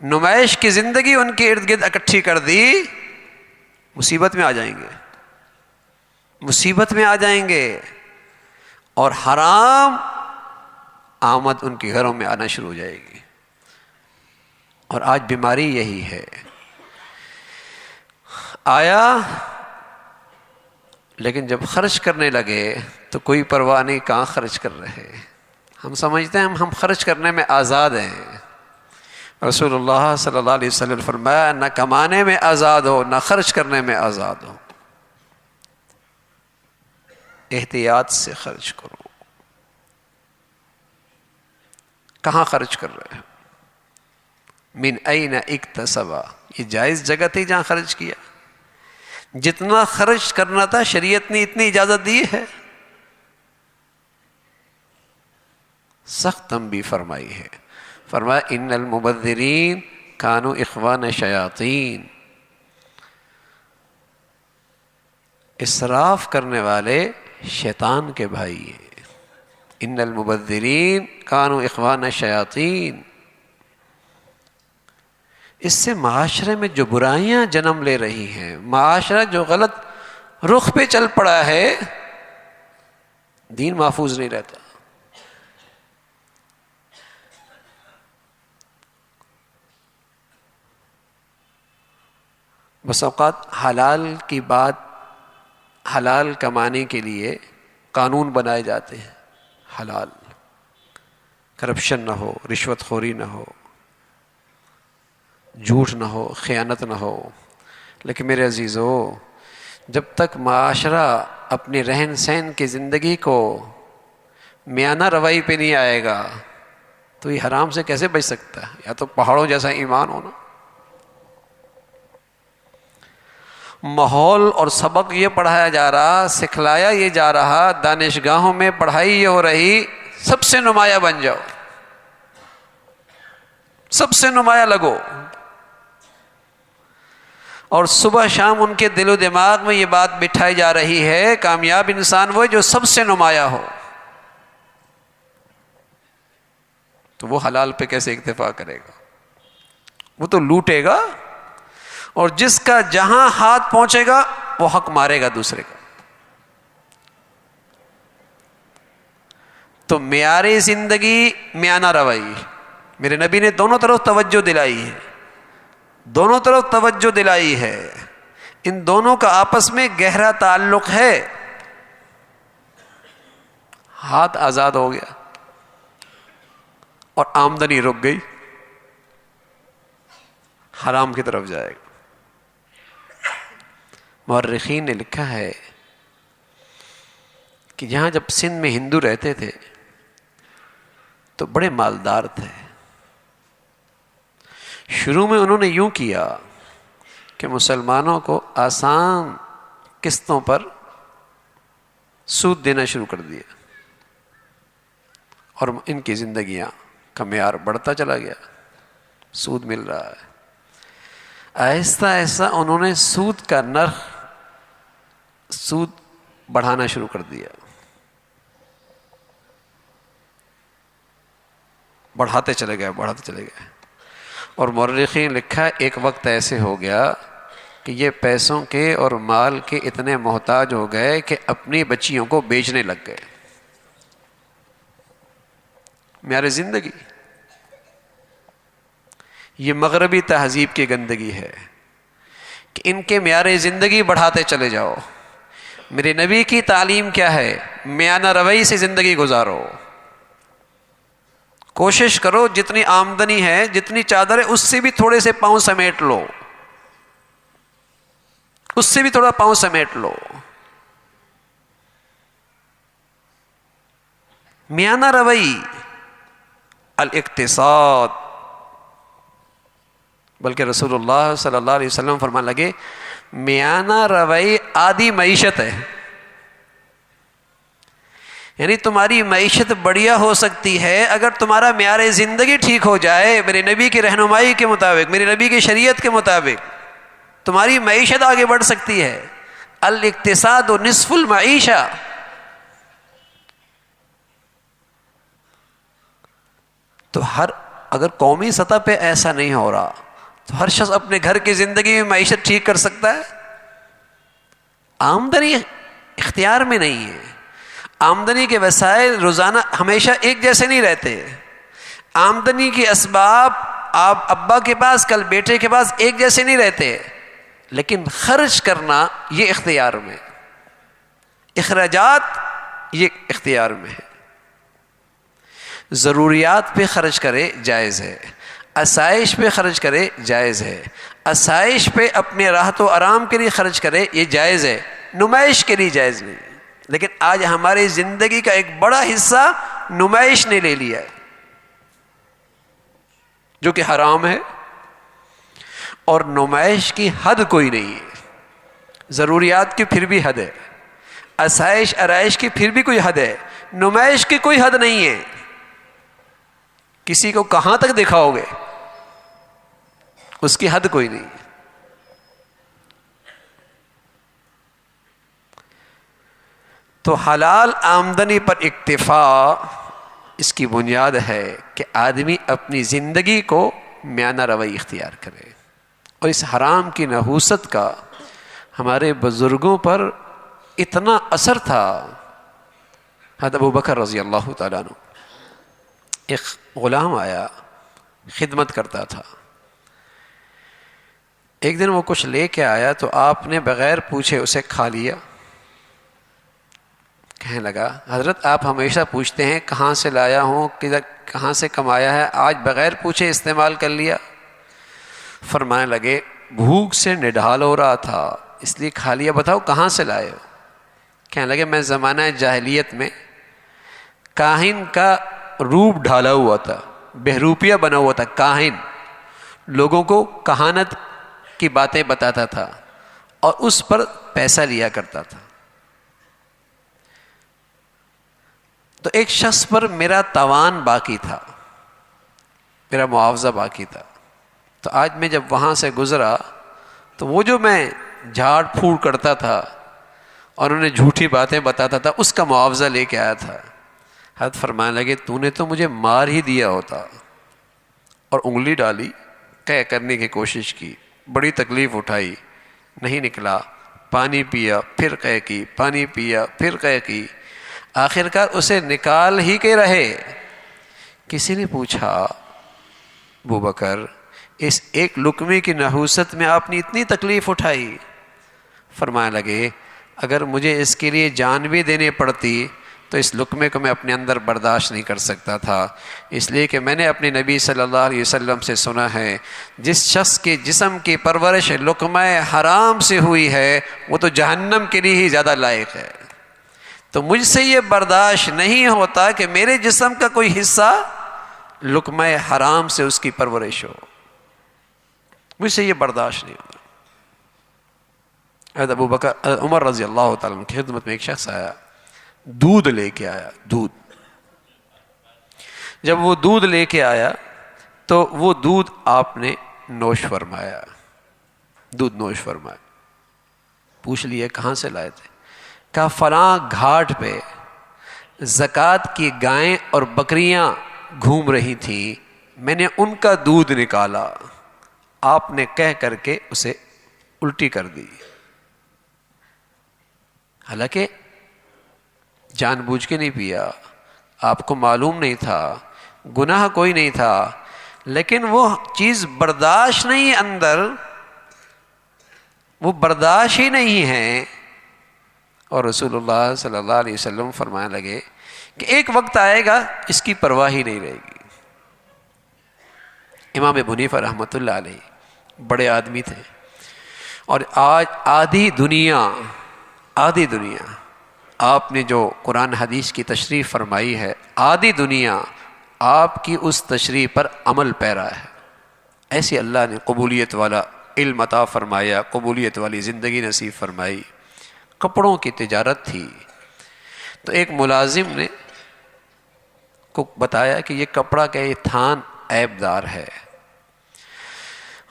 نمائش کی زندگی ان کے ارد گرد اکٹھی کر دی، مصیبت میں آ جائیں گے، مصیبت میں آ جائیں گے، اور حرام آمد ان کے گھروں میں آنا شروع ہو جائے گی۔ اور آج بیماری یہی ہے۔ آیا لیکن جب خرچ کرنے لگے تو کوئی پرواہ نہیں کہاں خرچ کر رہے۔ ہم سمجھتے ہیں ہم خرچ کرنے میں آزاد ہیں۔ رسول اللہ صلی اللہ علیہ وسلم نے فرمایا نہ کمانے میں آزاد ہو، نہ خرچ کرنے میں آزاد ہو، احتیاط سے خرچ کرو۔ کہاں خرچ کر رہے ہیں؟ من این اکتسب، یہ جائز جگہ تھی جہاں خرچ کیا؟ جتنا خرچ کرنا تھا شریعت نے اتنی اجازت دی ہے؟ سخت تنبیہ فرمائی ہے، فرمایا ان المبذرین کانوا اخوان شیاطین، اسراف کرنے والے شیطان کے بھائی ہیں۔ ان المبذرین کانوا اخوان شیاطین، اس سے معاشرے میں جو برائیاں جنم لے رہی ہیں، معاشرہ جو غلط رخ پہ چل پڑا ہے، دین محفوظ نہیں رہتا۔ بس اوقات حلال کی بات، حلال کمانے کے لیے قانون بنائے جاتے ہیں، حلال، کرپشن نہ ہو، رشوت خوری نہ ہو، جھوٹ نہ ہو، خیانت نہ ہو، لیکن میرے عزیزو جب تک معاشرہ اپنی رہن سہن کی زندگی کو میانہ روی پہ نہیں آئے گا تو یہ حرام سے کیسے بچ سکتا ہے؟ یا تو پہاڑوں جیسا ایمان ہونا۔ ماحول اور سبق یہ پڑھایا جا رہا، سکھلایا یہ جا رہا، دانشگاہوں میں پڑھائی یہ ہو رہی، سب سے نمایاں بن جاؤ، سب سے نمایاں لگو، اور صبح شام ان کے دل و دماغ میں یہ بات بٹھائی جا رہی ہے کامیاب انسان وہ ہے جو سب سے نمایاں ہو۔ تو وہ حلال پہ کیسے اکتفا کرے گا؟ وہ تو لوٹے گا، اور جس کا جہاں ہاتھ پہنچے گا وہ حق مارے گا دوسرے کا۔ تو معیاری زندگی، میانہ روی، میرے نبی نے دونوں طرف توجہ دلائی ہے، دونوں طرف توجہ دلائی ہے، ان دونوں کا آپس میں گہرا تعلق ہے۔ ہاتھ آزاد ہو گیا اور آمدنی رک گئی، حرام کی طرف جائے گا۔ مورخین نے لکھا ہے کہ جہاں جب سندھ میں ہندو رہتے تھے تو بڑے مالدار تھے. شروع میں انہوں نے یوں کیا کہ مسلمانوں کو آسان قسطوں پر سود دینا شروع کر دیا اور ان کی زندگیاں کا معیار بڑھتا چلا گیا، سود مل رہا ہے. آہستہ آہستہ انہوں نے سود کا نرخ بڑھانا شروع کر دیا، بڑھاتے چلے گئے. اور مورخین لکھا ہے ایک وقت ایسے ہو گیا کہ یہ پیسوں کے اور مال کے اتنے محتاج ہو گئے کہ اپنی بچیوں کو بیچنے لگ گئے. معیار زندگی یہ مغربی تہذیب کی گندگی ہے کہ ان کے معیار زندگی بڑھاتے چلے جاؤ. میرے نبی کی تعلیم کیا ہے؟ میانہ روی سے زندگی گزارو. کوشش کرو جتنی آمدنی ہے، جتنی چادر ہے، اس سے بھی تھوڑے سے پاؤں سمیٹ لو، اس سے بھی تھوڑا پاؤں سمیٹ لو. میانہ روی، الاقتصاد. بلکہ رسول اللہ صلی اللہ علیہ وسلم فرمان لگے میانہ روی آدھی معیشت ہے. یعنی تمہاری معیشت بڑھیا ہو سکتی ہے اگر تمہارا معیار زندگی ٹھیک ہو جائے. میرے نبی کی رہنمائی کے مطابق، میرے نبی کی شریعت کے مطابق تمہاری معیشت آگے بڑھ سکتی ہے. الاقتصاد نصف المعیشہ. تو اگر قومی سطح پہ ایسا نہیں ہو رہا تو ہر شخص اپنے گھر کی زندگی میں معیشت ٹھیک کر سکتا ہے. آمدنی اختیار میں نہیں ہے. آمدنی کے وسائل روزانہ ہمیشہ ایک جیسے نہیں رہتے. آمدنی کے اسباب آپ ابا کے پاس، کل بیٹے کے پاس ایک جیسے نہیں رہتے. لیکن خرچ کرنا یہ اختیار میں، اخراجات یہ اختیار میں ہے. ضروریات پہ خرچ کرے جائز ہے، آسائش پہ خرچ کرے جائز ہے. آسائش پہ اپنے راحت و آرام کے لیے خرچ کرے یہ جائز ہے، نمائش کے لیے جائز نہیں. لیکن آج ہماری زندگی کا ایک بڑا حصہ نمائش نے لے لیا ہے، جو کہ حرام ہے. اور نمائش کی حد کوئی نہیں ہے. ضروریات کی پھر بھی حد ہے، آسائش آرائش کی پھر بھی کوئی حد ہے، نمائش کی کوئی حد نہیں ہے. کسی کو کہاں تک دکھاؤ گے، اس کی حد کوئی نہیں. تو حلال آمدنی پر اکتفا اس کی بنیاد ہے کہ آدمی اپنی زندگی کو میانہ روی اختیار کرے. اور اس حرام کی نحوست کا ہمارے بزرگوں پر اتنا اثر تھا. حضرت ابو بکر رضی اللہ تعالیٰ عنہ، ایک غلام آیا، خدمت کرتا تھا. ایک دن وہ کچھ لے کے آیا تو آپ نے بغیر پوچھے اسے کھا لیا. کہنے لگا حضرت آپ ہمیشہ پوچھتے ہیں کہاں سے لایا ہوں، کہاں سے کمایا ہے، آج بغیر پوچھے استعمال کر لیا. فرمانے لگے بھوک سے نڈھال ہو رہا تھا اس لیے کھا لیا، بتاؤ کہاں سے لائے ہو؟ کہنے لگے میں زمانہ جاہلیت میں کاہن کا روپ ڈھالا ہوا تھا، بہروپیہ بنا ہوا تھا. کاہن لوگوں کو کہانت کی باتیں بتاتا تھا اور اس پر پیسہ لیا کرتا تھا. تو ایک شخص پر میرا تاوان باقی تھا، میرا معاوضہ باقی تھا. تو آج میں جب وہاں سے گزرا تو وہ جو میں جھاڑ پھوڑ کرتا تھا اور انہیں جھوٹی باتیں بتاتا تھا اس کا معاوضہ لے کے آیا تھا. حضرت فرمانے لگے تو نے تو مجھے مار ہی دیا ہوتا. اور انگلی ڈالی، قے کرنے کی کوشش کی، بڑی تکلیف اٹھائی، نہیں نکلا. پانی پیا، پھر قے کی، پانی پیا، پھر قے کی. آخرکار اسے نکال ہی کے رہے. کسی نے پوچھا ابو بکر اس ایک لقمے کی نحوست میں آپ نے اتنی تکلیف اٹھائی؟ فرمانے لگے اگر مجھے اس کے لیے جان بھی دینی پڑتی تو اس لقمے کو میں اپنے اندر برداشت نہیں کر سکتا تھا، اس لیے کہ میں نے اپنے نبی صلی اللہ علیہ وسلم سے سنا ہے جس شخص کے جسم کی پرورش لقمہ حرام سے ہوئی ہے وہ تو جہنم کے لیے ہی زیادہ لائق ہے. تو مجھ سے یہ برداشت نہیں ہوتا کہ میرے جسم کا کوئی حصہ لقمہ حرام سے اس کی پرورش ہو، مجھ سے یہ برداشت نہیں ہوتا۔ حضرت ابو بکر عمر رضی اللہ تعالیٰ عنہ کی خدمت میں ایک شخص آیا، دودھ لے کے آیا، دودھ۔ جب وہ دودھ لے کے آیا تو وہ دودھ آپ نے نوش فرمایا، دودھ نوش فرمایا۔ پوچھ لیے کہاں سے لائے تھے؟ کہا فلاں گھاٹ پہ زکوٰۃ کی گائیں اور بکریاں گھوم رہی تھیں، میں نے ان کا دودھ نکالا، آپ نے کہہ کر کے اسے الٹی کر دی۔ حالانکہ جان بوجھ کے نہیں پیا، آپ کو معلوم نہیں تھا، گناہ کوئی نہیں تھا، لیکن وہ چیز برداشت نہیں، اندر وہ برداشت ہی نہیں ہے۔ اور رسول اللہ صلی اللہ علیہ وسلم فرمانے لگے کہ ایک وقت آئے گا اس کی پرواہ ہی نہیں رہے گی۔ امام ابو حنیفہ رحمۃ اللہ علیہ بڑے آدمی تھے، اور آج آدھی دنیا آپ نے جو قرآن حدیث کی تشریح فرمائی ہے، آدھی دنیا آپ کی اس تشریح پر عمل پیرا ہے۔ ایسی اللہ نے قبولیت والا علم عطا فرمایا، قبولیت والی زندگی نصیب فرمائی۔ کپڑوں کی تجارت تھی، تو ایک ملازم نے کو بتایا کہ یہ کپڑا کا یہ تھان عیب دار ہے،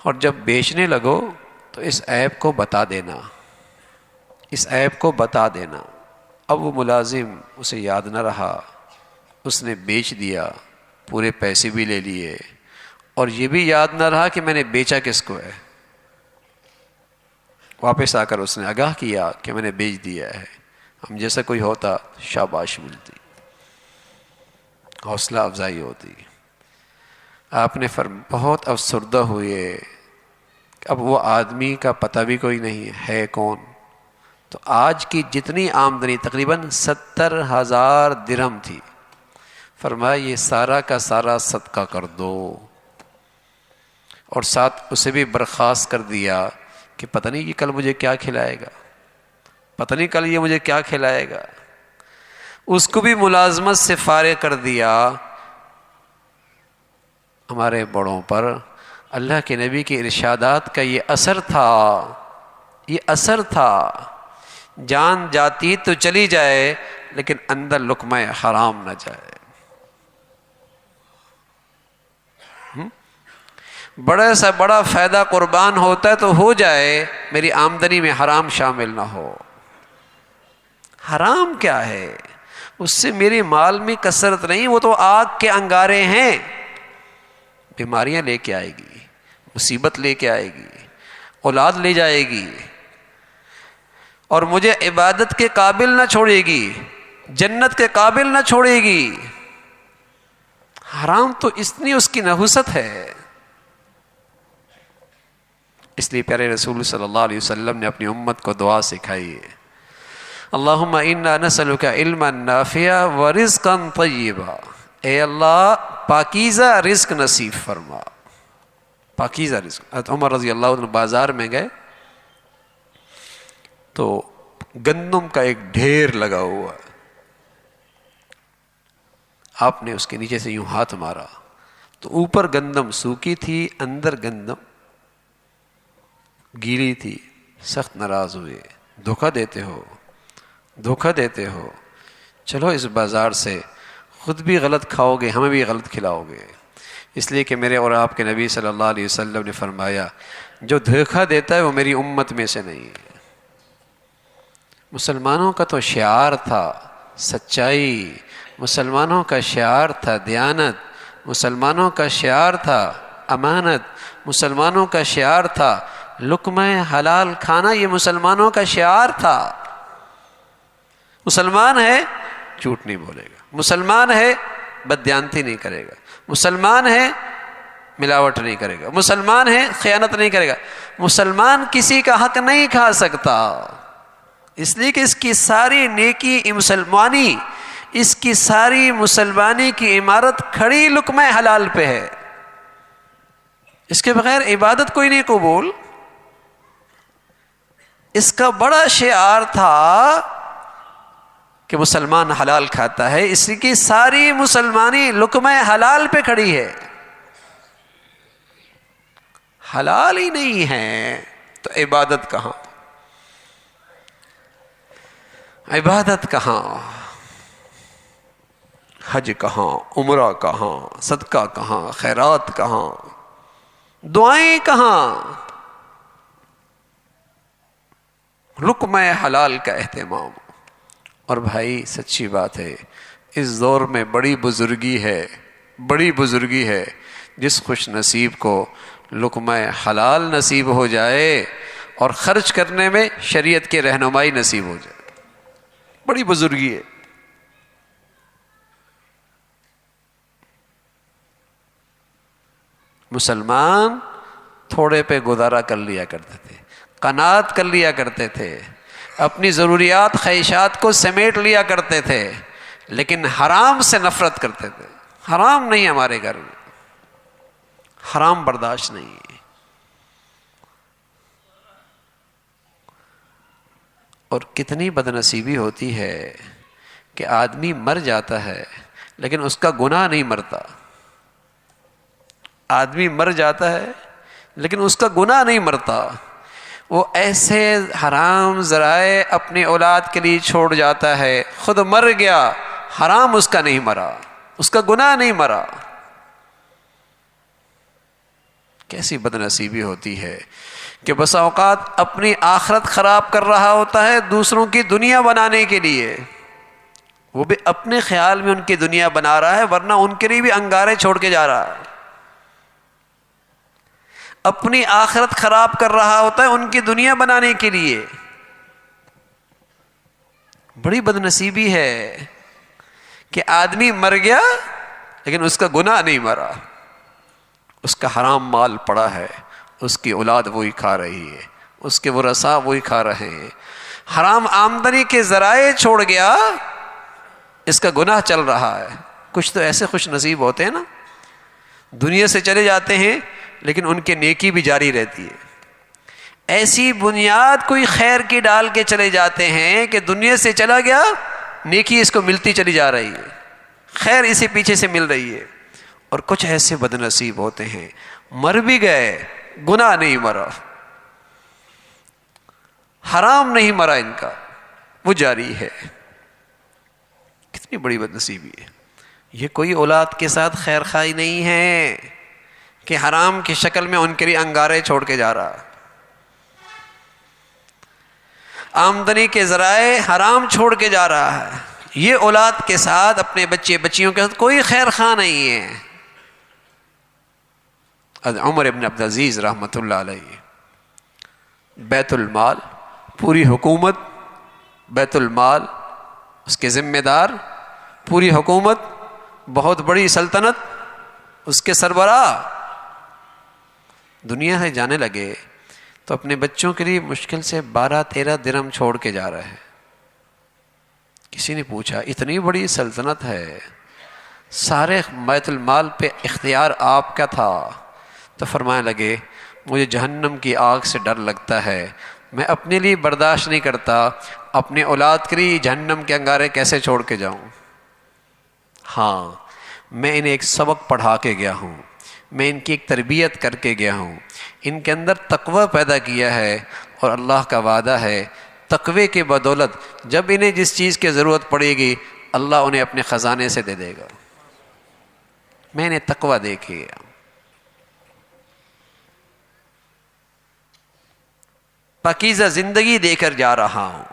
اور جب بیچنے لگو تو اس عیب کو بتا دینا، اس عیب کو بتا دینا۔ اب وہ ملازم اسے یاد نہ رہا، اس نے بیچ دیا، پورے پیسے بھی لے لیے، اور یہ بھی یاد نہ رہا کہ میں نے بیچا کس کو ہے۔ واپس آ کر اس نے آگاہ کیا کہ میں نے بیچ دیا ہے۔ ہم جیسا کوئی ہوتا شاباش ملتی، حوصلہ افزائی ہوتی۔ آپ نے بہت افسردہ ہوئے، اب وہ آدمی کا پتہ بھی کوئی نہیں ہے کون۔ تو آج کی جتنی آمدنی تقریباً 70,000 درہم تھی، فرمایا یہ سارا کا سارا صدقہ کر دو، اور ساتھ اسے بھی برخاست کر دیا کہ پتہ نہیں یہ کل مجھے کیا کھلائے گا، پتہ نہیں کل یہ مجھے کیا کھلائے گا۔ اس کو بھی ملازمت سے فارغ کر دیا۔ ہمارے بڑوں پر اللہ کے نبی کے ارشادات کا یہ اثر تھا، یہ اثر تھا۔ جان جاتی تو چلی جائے، لیکن اندر لقمہ حرام نہ جائے۔ بڑے سے بڑا فائدہ قربان ہوتا ہے تو ہو جائے، میری آمدنی میں حرام شامل نہ ہو۔ حرام کیا ہے؟ اس سے میرے مال میں کثرت نہیں، وہ تو آگ کے انگارے ہیں، بیماریاں لے کے آئے گی، مصیبت لے کے آئے گی، اولاد لے جائے گی، اور مجھے عبادت کے قابل نہ چھوڑے گی، جنت کے قابل نہ چھوڑے گی۔ حرام تو اتنی اس کی نحوست ہے۔ اس لیے پیارے رسول صلی اللہ علیہ وسلم نے اپنی امت کو دعا سکھائی ہے، اللہم انا نسألک علما نافعا ورزقا طیبا۔ اے اللہ پاکیزہ رزق نصیب فرما، پاکیزہ رزق۔ حضرت عمر رضی اللہ عنہ بازار میں گئے تو گندم کا ایک ڈھیر لگا ہوا، آپ نے اس کے نیچے سے یوں ہاتھ مارا تو اوپر گندم سوکھی تھی، اندر گندم گیلی تھی۔ سخت ناراض ہوئے، دھوکہ دیتے ہو، دھوکہ دیتے ہو، چلو اس بازار سے خود بھی غلط کھاؤ گے، ہمیں بھی غلط کھلاؤ گے۔ اس لیے کہ میرے اور آپ کے نبی صلی اللہ علیہ وسلم نے فرمایا جو دھوکہ دیتا ہے وہ میری امت میں سے نہیں ہے۔ مسلمانوں کا تو شعار تھا سچائی، مسلمانوں کا شعار تھا دیانت، مسلمانوں کا شعار تھا امانت، مسلمانوں کا شعار تھا لقمہ حلال کھانا، یہ مسلمانوں کا شعار تھا۔ مسلمان ہے جھوٹ نہیں بولے گا، مسلمان ہے بددیانتی نہیں کرے گا، مسلمان ہے ملاوٹ نہیں کرے گا، مسلمان ہے خیانت نہیں کرے گا، مسلمان کسی کا حق نہیں کھا سکتا۔ اس لیے کہ اس کی ساری نیکی مسلمانی، اس کی ساری مسلمانی کی عمارت کھڑی لقمہ حلال پہ ہے۔ اس کے بغیر عبادت کوئی نہیں قبول۔ اس کا بڑا شعار تھا کہ مسلمان حلال کھاتا ہے، اس کی ساری مسلمانی لقمہ حلال پہ کھڑی ہے. حلال ہی نہیں ہے تو عبادت کہاں؟ عبادت کہاں؟ حج کہاں؟ عمرہ کہاں؟ صدقہ کہاں؟ خیرات کہاں؟ دعائیں کہاں؟ لقمہ حلال کا اہتمام. اور بھائی سچی بات ہے، اس دور میں بڑی بزرگی ہے جس خوش نصیب کو لقمہ حلال نصیب ہو جائے اور خرچ کرنے میں شریعت کی رہنمائی نصیب ہو جائے. بڑی بزرگی ہے. مسلمان تھوڑے پہ گزارا کر لیا کرتے تھے، قناعت کر لیا کرتے تھے، اپنی ضروریات خواہشات کو سمیٹ لیا کرتے تھے، لیکن حرام سے نفرت کرتے تھے. حرام نہیں ہمارے گھر میں، حرام برداشت نہیں. اور کتنی بدنصیبی ہوتی ہے کہ آدمی مر جاتا ہے لیکن اس کا گناہ نہیں مرتا. آدمی مر جاتا ہے لیکن اس کا گناہ نہیں مرتا. وہ ایسے حرام ذرائع اپنی اولاد کے لیے چھوڑ جاتا ہے، خود مر گیا، حرام اس کا نہیں مرا، اس کا گناہ نہیں مرا. کیسی بدنصیبی ہوتی ہے کہ بس اوقات اپنی آخرت خراب کر رہا ہوتا ہے دوسروں کی دنیا بنانے کے لیے. وہ بھی اپنے خیال میں ان کی دنیا بنا رہا ہے، ورنہ ان کے لیے بھی انگارے چھوڑ کے جا رہا ہے. اپنی آخرت خراب کر رہا ہوتا ہے ان کی دنیا بنانے کے لیے. بڑی بدنصیبی ہے کہ آدمی مر گیا لیکن اس کا گناہ نہیں مرا. اس کا حرام مال پڑا ہے، اس کی اولاد وہی کھا رہی ہے، اس کے ورثاء وہی کھا رہے ہیں. حرام آمدنی کے ذرائع چھوڑ گیا، اس کا گناہ چل رہا ہے. کچھ تو ایسے خوش نصیب ہوتے ہیں نا، دنیا سے چلے جاتے ہیں لیکن ان کے نیکی بھی جاری رہتی ہے. ایسی بنیاد کوئی خیر کی ڈال کے چلے جاتے ہیں کہ دنیا سے چلا گیا، نیکی اس کو ملتی چلی جا رہی ہے، خیر اسے پیچھے سے مل رہی ہے. اور کچھ ایسے بدنصیب ہوتے ہیں مر بھی گئے، گناہ نہیں مرا، حرام نہیں مرا، ان کا وہ جاری ہے. کتنی بڑی بدنصیبی ہے. یہ کوئی اولاد کے ساتھ خیر خواہی نہیں ہے کہ حرام کی شکل میں ان کے لیے انگارے چھوڑ کے جا رہا. آمدنی کے ذرائع حرام چھوڑ کے جا رہا ہے. یہ اولاد کے ساتھ، اپنے بچے بچیوں کے ساتھ کوئی خیر خواہ نہیں ہے. عمر ابن عبدالعزیز رحمۃ اللہ علیہ، بیت المال، پوری حکومت، بیت المال اس کے ذمہ دار، پوری حکومت، بہت بڑی سلطنت، اس کے سربراہ دنیا سے جانے لگے تو اپنے بچوں کے لیے مشکل سے 12-13 درہم چھوڑ کے جا رہے ہیں. کسی نے پوچھا اتنی بڑی سلطنت ہے، سارے بیت المال پہ اختیار آپ کا تھا، تو فرمانے لگے مجھے جہنم کی آگ سے ڈر لگتا ہے، میں اپنے لیے برداشت نہیں کرتا، اپنے اولاد کے لیے جہنم کے انگارے کیسے چھوڑ کے جاؤں. ہاں میں انہیں ایک سبق پڑھا کے گیا ہوں، میں ان کی ایک تربیت کر کے گیا ہوں، ان کے اندر تقوی پیدا کیا ہے، اور اللہ کا وعدہ ہے تقوی کے بدولت جب انہیں جس چیز کی ضرورت پڑے گی اللہ انہیں اپنے خزانے سے دے دے گا. میں انہیں تقوی دے کے گیا. پاکیزہ زندگی دے کر جا رہا ہوں.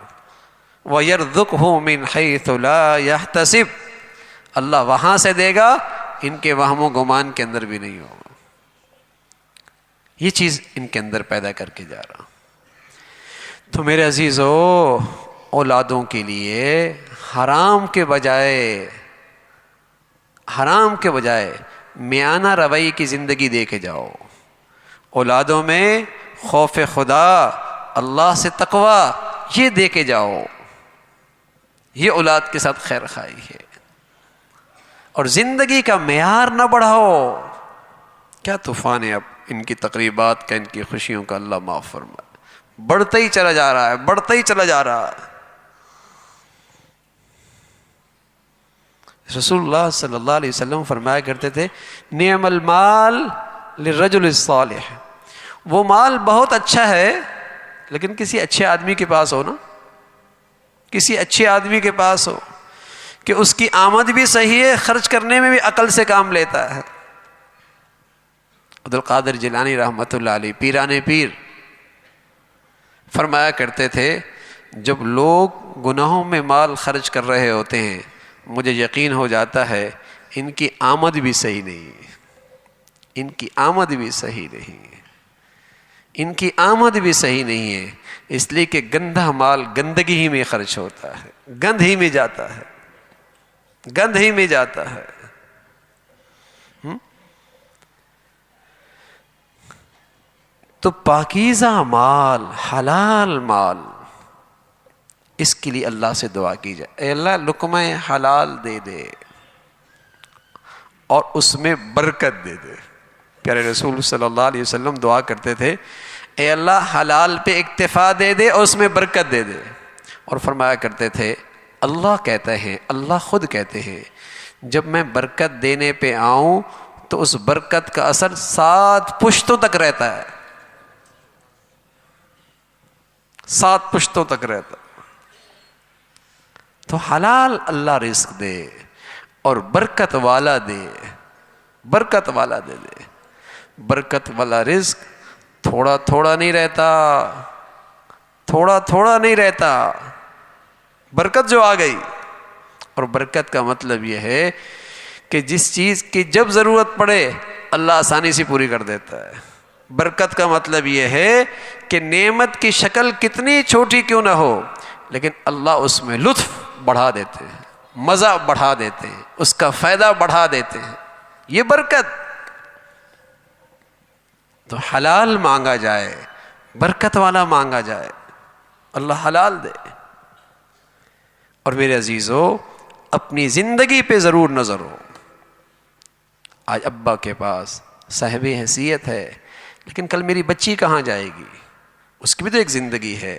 وَيَرْزُقْهُ مِنْ حَيْثُ لَا يَحْتَسِبُ، اللہ وہاں سے دے گا ان کے وہم و گمان کے اندر بھی نہیں ہوگا. یہ چیز ان کے اندر پیدا کر کے جا رہا ہوں. تو میرے عزیزو، اولادوں کے لیے حرام کے بجائے میانہ روی کی زندگی دے کے جاؤ. اولادوں میں خوف خدا، اللہ سے تقوی، یہ دے کے جاؤ. یہ اولاد کے ساتھ خیر خواہی ہے. اور زندگی کا معیار نہ بڑھاؤ. کیا طوفان ہے اب ان کی تقریبات کا، ان کی خوشیوں کا، اللہ معاف فرمائے. بڑھتا ہی چلا جا رہا ہے، بڑھتا ہی چلا جا رہا ہے. رسول اللہ صلی اللہ علیہ وسلم فرمایا کرتے تھے نعم المال للرجل الصالح، وہ مال بہت اچھا ہے لیکن کسی اچھے آدمی کے پاس ہو نا، کسی اچھے آدمی کے پاس ہو کہ اس کی آمد بھی صحیح ہے، خرچ کرنے میں بھی عقل سے کام لیتا ہے۔ عبدالقادر جیلانی رحمۃ اللہ علیہ پیران پیر فرمایا کرتے تھے جب لوگ گناہوں میں مال خرچ کر رہے ہوتے ہیں مجھے یقین ہو جاتا ہے ان کی آمد بھی صحیح نہیں ہے، ان کی آمد بھی صحیح نہیں ہے، ان کی آمد بھی صحیح نہیں ہے، اس لیے کہ گندہ مال گندگی ہی میں خرچ ہوتا ہے، گند ہی میں جاتا ہے، گند ہی میں جاتا ہے۔ تو پاکیزہ مال، حلال مال، اس کے لیے اللہ سے دعا کی جائے، اے اللہ لقمہ حلال دے دے اور اس میں برکت دے دے۔ پیارے رسول صلی اللہ علیہ وسلم دعا کرتے تھے اے اللہ حلال پہ اکتفا دے دے اور اس میں برکت دے دے، اور فرمایا کرتے تھے اللہ کہتے ہیں، اللہ خود کہتے ہیں جب میں برکت دینے پہ آؤں تو اس برکت کا اثر 7 پشتوں تک رہتا ہے، 7 پشتوں تک رہتا۔ تو حلال اللہ رزق دے اور برکت والا دے، برکت والا دے دے۔ برکت والا رزق تھوڑا تھوڑا نہیں رہتا، تھوڑا تھوڑا نہیں رہتا، برکت جو آ گئی۔ اور برکت کا مطلب یہ ہے کہ جس چیز کی جب ضرورت پڑے اللہ آسانی سے پوری کر دیتا ہے۔ برکت کا مطلب یہ ہے کہ نعمت کی شکل کتنی چھوٹی کیوں نہ ہو لیکن اللہ اس میں لطف بڑھا دیتے ہیں، مزہ بڑھا دیتے ہیں، اس کا فائدہ بڑھا دیتے ہیں، یہ برکت۔ تو حلال مانگا جائے، برکت والا مانگا جائے، اللہ حلال دے۔ اور میرے عزیزو اپنی زندگی پہ ضرور نظر ہو۔ آج ابا کے پاس صاحب حیثیت ہے لیکن کل میری بچی کہاں جائے گی، اس کی بھی تو ایک زندگی ہے،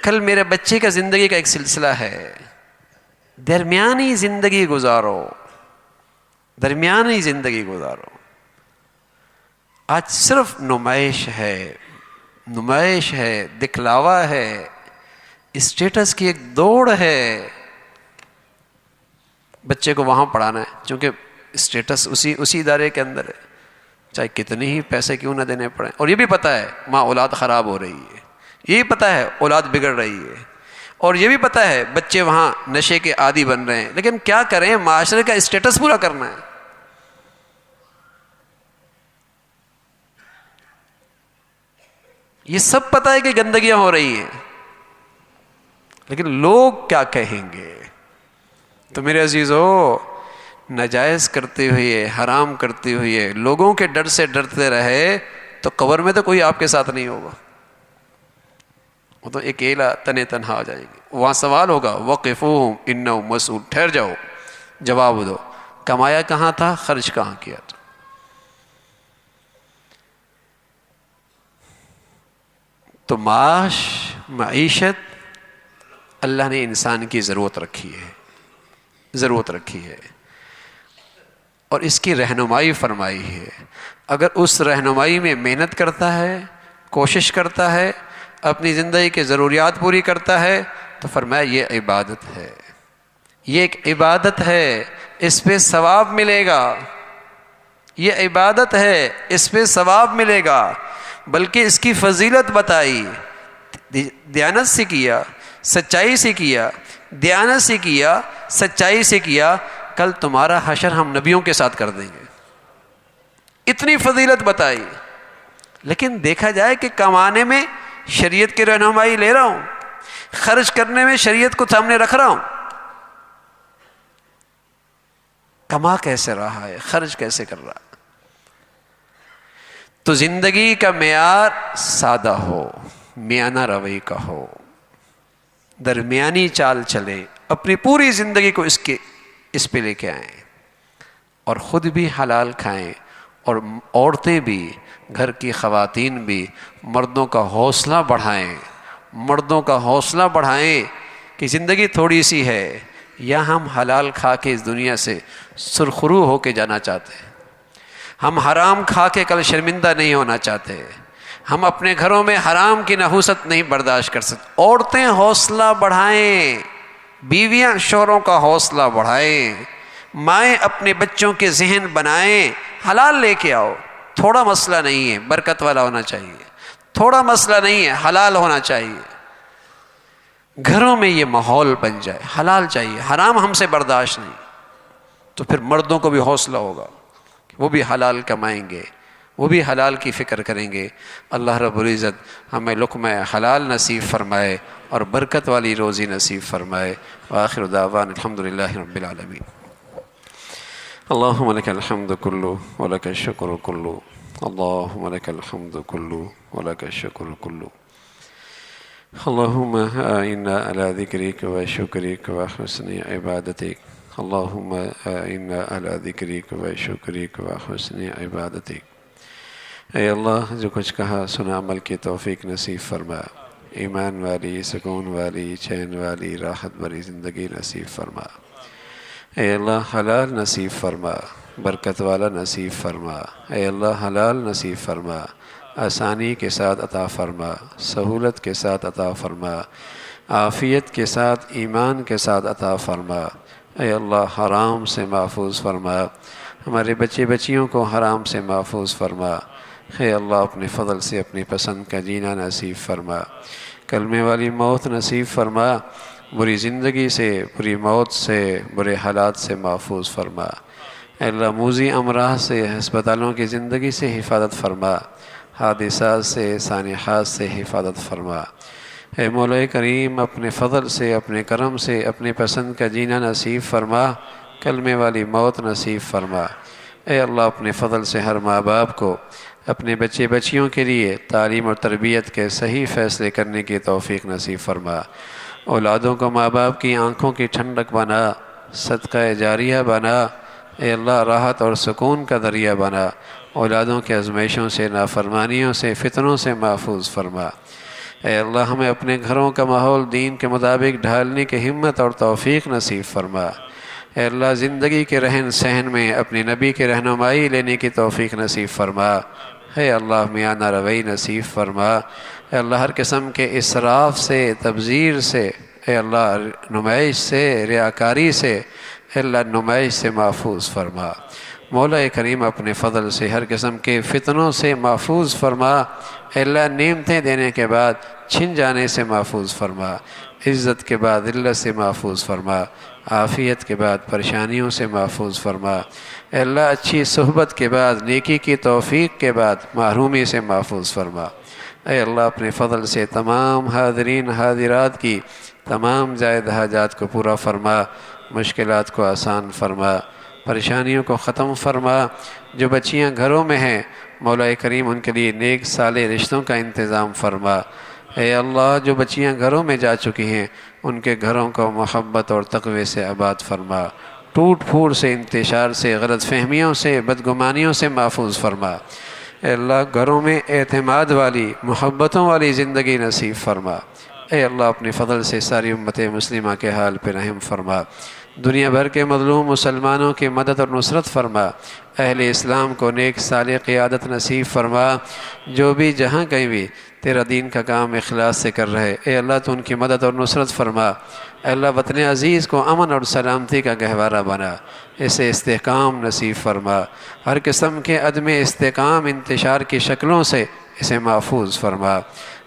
کل میرے بچے کا زندگی کا ایک سلسلہ ہے۔ درمیانی زندگی گزارو، درمیانی زندگی گزارو۔ آج صرف نمائش ہے، نمائش ہے، دکھلاوا ہے، اسٹیٹس کی ایک دوڑ ہے۔ بچے کو وہاں پڑھانا ہے چونکہ اسٹیٹس اسی ادارے کے اندر ہے، چاہے کتنے ہی پیسے کیوں نہ دینے پڑیں، اور یہ بھی پتہ ہے ماں اولاد خراب ہو رہی ہے، یہ بھی پتہ ہے اولاد بگڑ رہی ہے، اور یہ بھی پتہ ہے بچے وہاں نشے کے عادی بن رہے ہیں، لیکن کیا کریں معاشرے کا اسٹیٹس پورا کرنا ہے۔ یہ سب پتہ ہے کہ گندگیاں ہو رہی ہیں لیکن لوگ کیا کہیں گے۔ تو میرے عزیزو ناجائز کرتے ہوئے، حرام کرتے ہوئے لوگوں کے ڈر سے ڈرتے رہے تو قبر میں تو کوئی آپ کے ساتھ نہیں ہوگا، وہ تو اکیلا تنے تنہا آ جائیں گے۔ وہاں سوال ہوگا وقفوہم انہم مسئول، ٹھہر جاؤ، جواب دو، کمایا کہاں تھا، خرچ کہاں کیا تھا۔ تو معیشت اللہ نے انسان کی ضرورت رکھی ہے، ضرورت رکھی ہے، اور اس کی رہنمائی فرمائی ہے۔ اگر اس رہنمائی میں محنت کرتا ہے، کوشش کرتا ہے، اپنی زندگی کے ضروریات پوری کرتا ہے تو فرمایا یہ عبادت ہے، یہ ایک عبادت ہے، اس پہ ثواب ملے گا، یہ عبادت ہے، اس پہ ثواب ملے گا۔ بلکہ اس کی فضیلت بتائی، دیانت سے کیا، سچائی سے کیا، دیانت سے کیا، سچائی سے کیا، کل تمہارا حشر ہم نبیوں کے ساتھ کر دیں گے، اتنی فضیلت بتائی۔ لیکن دیکھا جائے کہ کمانے میں شریعت کی رہنمائی لے رہا ہوں، خرچ کرنے میں شریعت کو سامنے رکھ رہا ہوں، کما کیسے رہا ہے، خرچ کیسے کر رہا ہے۔ تو زندگی کا معیار سادہ ہو، میانہ روی کا ہو، درمیانی چال چلیں، اپنی پوری زندگی کو اس پہ لے کے آئیں، اور خود بھی حلال کھائیں، اور عورتیں بھی، گھر کی خواتین بھی مردوں کا حوصلہ بڑھائیں، مردوں کا حوصلہ بڑھائیں کہ زندگی تھوڑی سی ہے، یا ہم حلال کھا کے اس دنیا سے سرخرو ہو کے جانا چاہتے ہیں؟ ہم حرام کھا کے کل شرمندہ نہیں ہونا چاہتے؟ ہم اپنے گھروں میں حرام کی نحوست نہیں برداشت کر سکتے؟ عورتیں حوصلہ بڑھائیں، بیویاں شوہروں کا حوصلہ بڑھائیں، مائیں اپنے بچوں کے ذہن بنائیں، حلال لے کے آؤ، تھوڑا مسئلہ نہیں ہے، برکت والا ہونا چاہیے، تھوڑا مسئلہ نہیں ہے، حلال ہونا چاہیے، گھروں میں یہ ماحول بن جائے، حلال چاہیے، حرام ہم سے برداشت نہیں، تو پھر مردوں کو بھی حوصلہ ہوگا، وہ بھی حلال کمائیں گے، وہ بھی حلال کی فکر کریں گے۔ اللہ رب العزت ہمیں لقمہ حلال نصیب فرمائے اور برکت والی روزی نصیب فرمائے۔ وآخر دعوانا الحمدللہ رب العالمین۔ اللہم لک الحمد کلو ولک الشکر کلو، اللہم لک الحمد کلو ولک الشکر کلو، اللہم اعنا علی ذکرک و شکرک و حسن عبادتک، اللہم اعنا علی ذکرک و شکرک و حسن عبادتک۔ اے اللہ، جو کچھ کہا سنا عمل کی توفیق نصیب فرما، ایمان والی، سکون والی، چین والی، راحت بھری زندگی نصیب فرما۔ اے اللہ حلال نصیب فرما، برکت والا نصیب فرما۔ اے اللہ حلال نصیب فرما، آسانی کے ساتھ عطا فرما، سہولت کے ساتھ عطا فرما، عافیت کے ساتھ، ایمان کے ساتھ عطا فرما۔ اے اللہ حرام سے محفوظ فرما، ہمارے بچے بچیوں کو حرام سے محفوظ فرما۔ اے اللہ اپنے فضل سے اپنی پسند کا جینا نصیب فرما، کلمے والی موت نصیب فرما، بری زندگی سے، بری موت سے، برے حالات سے محفوظ فرما۔ اے اللہ موذی امراض سے، ہسپتالوں کی زندگی سے حفاظت فرما، حادثات سے، سانحات سے حفاظت فرما۔ اے مولا کریم اپنے فضل سے، اپنے کرم سے، اپنے پسند کا جینا نصیب فرما، کلمے والی موت نصیب فرما۔ اے اللہ اپنے فضل سے ہر ماں باپ کو اپنے بچے بچیوں کے لیے تعلیم اور تربیت کے صحیح فیصلے کرنے کی توفیق نصیب فرما، اولادوں کو ماں باپ کی آنکھوں کی ٹھنڈک بنا، صدقہ جاریہ بنا۔ اے اللہ راحت اور سکون کا ذریعہ بنا، اولادوں کے آزمائشوں سے، نافرمانیوں سے، فتنوں سے محفوظ فرما۔ اے اللہ ہمیں اپنے گھروں کا ماحول دین کے مطابق ڈھالنے کی ہمت اور توفیق نصیب فرما۔ اے اللہ زندگی کے رہن سہن میں اپنے نبی کی رہنمائی لینے کی توفیق نصیب فرما۔ اے اللہ میانہ روی نصیب فرما۔ اے اللہ ہر قسم کے اسراف سے، تبذیر سے، اے اللہ نمائش سے، ریاکاری سے، اے اللہ نمائش سے محفوظ فرما۔ مولا کریم اپنے فضل سے ہر قسم کے فتنوں سے محفوظ فرما۔ اے اللہ نعمتیں دینے کے بعد چھن جانے سے محفوظ فرما، عزت کے بعد ذلت سے محفوظ فرما، عافیت کے بعد پریشانیوں سے محفوظ فرما۔ اے اللہ اچھی صحبت کے بعد، نیکی کی توفیق کے بعد محرومی سے محفوظ فرما۔ اے اللہ اپنے فضل سے تمام حاضرین حاضرات کی تمام زائد حاجات کو پورا فرما، مشکلات کو آسان فرما، پریشانیوں کو ختم فرما۔ جو بچیاں گھروں میں ہیں مولا کریم ان کے لیے نیک صالح رشتوں کا انتظام فرما۔ اے اللہ جو بچیاں گھروں میں جا چکی ہیں ان کے گھروں کو محبت اور تقوی سے آباد فرما، ٹوٹ پھوٹ سے، انتشار سے، غلط فہمیوں سے، بدگمانیوں سے محفوظ فرما۔ اے اللہ گھروں میں اعتماد والی، محبتوں والی زندگی نصیب فرما۔ اے اللہ اپنے فضل سے ساری امت مسلمہ کے حال پہ رحم فرما، دنیا بھر کے مظلوم مسلمانوں کی مدد اور نصرت فرما، اہل اسلام کو نیک صالح قیادت نصیب فرما، جو بھی جہاں کہیں بھی تیرا دین کا کام اخلاص سے کر رہے اے اللہ تو ان کی مدد اور نصرت فرما۔ اے اللہ وطن عزیز کو امن اور سلامتی کا گہوارہ بنا، اسے استحکام نصیب فرما، ہر قسم کے عدم استحکام انتشار کی شکلوں سے اسے محفوظ فرما۔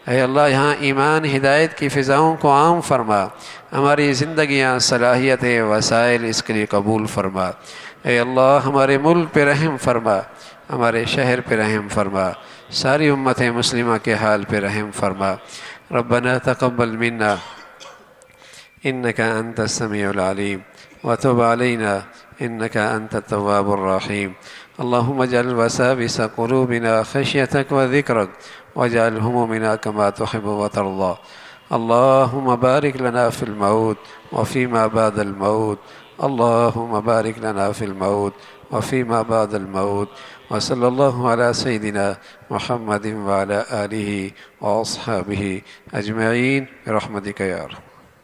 اے اللہ یہاں ایمان ہدایت کی فضاؤں کو عام فرما، ہماری زندگیاں صلاحیت وسائل اس کے لیے قبول فرما۔ اے اللہ ہمارے ملک پہ رحم فرما، ہمارے شہر پہ رحم فرما، ساری امت مسلمہ کے حال پہ رحم فرما۔ ربنا تقبل منا انك انت السميع العليم وتب علينا انك انت التواب الرحيم اللهم اجعل وساوس قلوبنا خشيتك وذكرك واجعل همومنا كما تحب وترضى اللهم بارك لنا في الموت وفيما بعد الموت اللهم بارك لنا في الموت وفيما بعد الموت وصلى الله على سيدنا محمد وعلى آله وأصحابه أجمعين برحمتك يا رب۔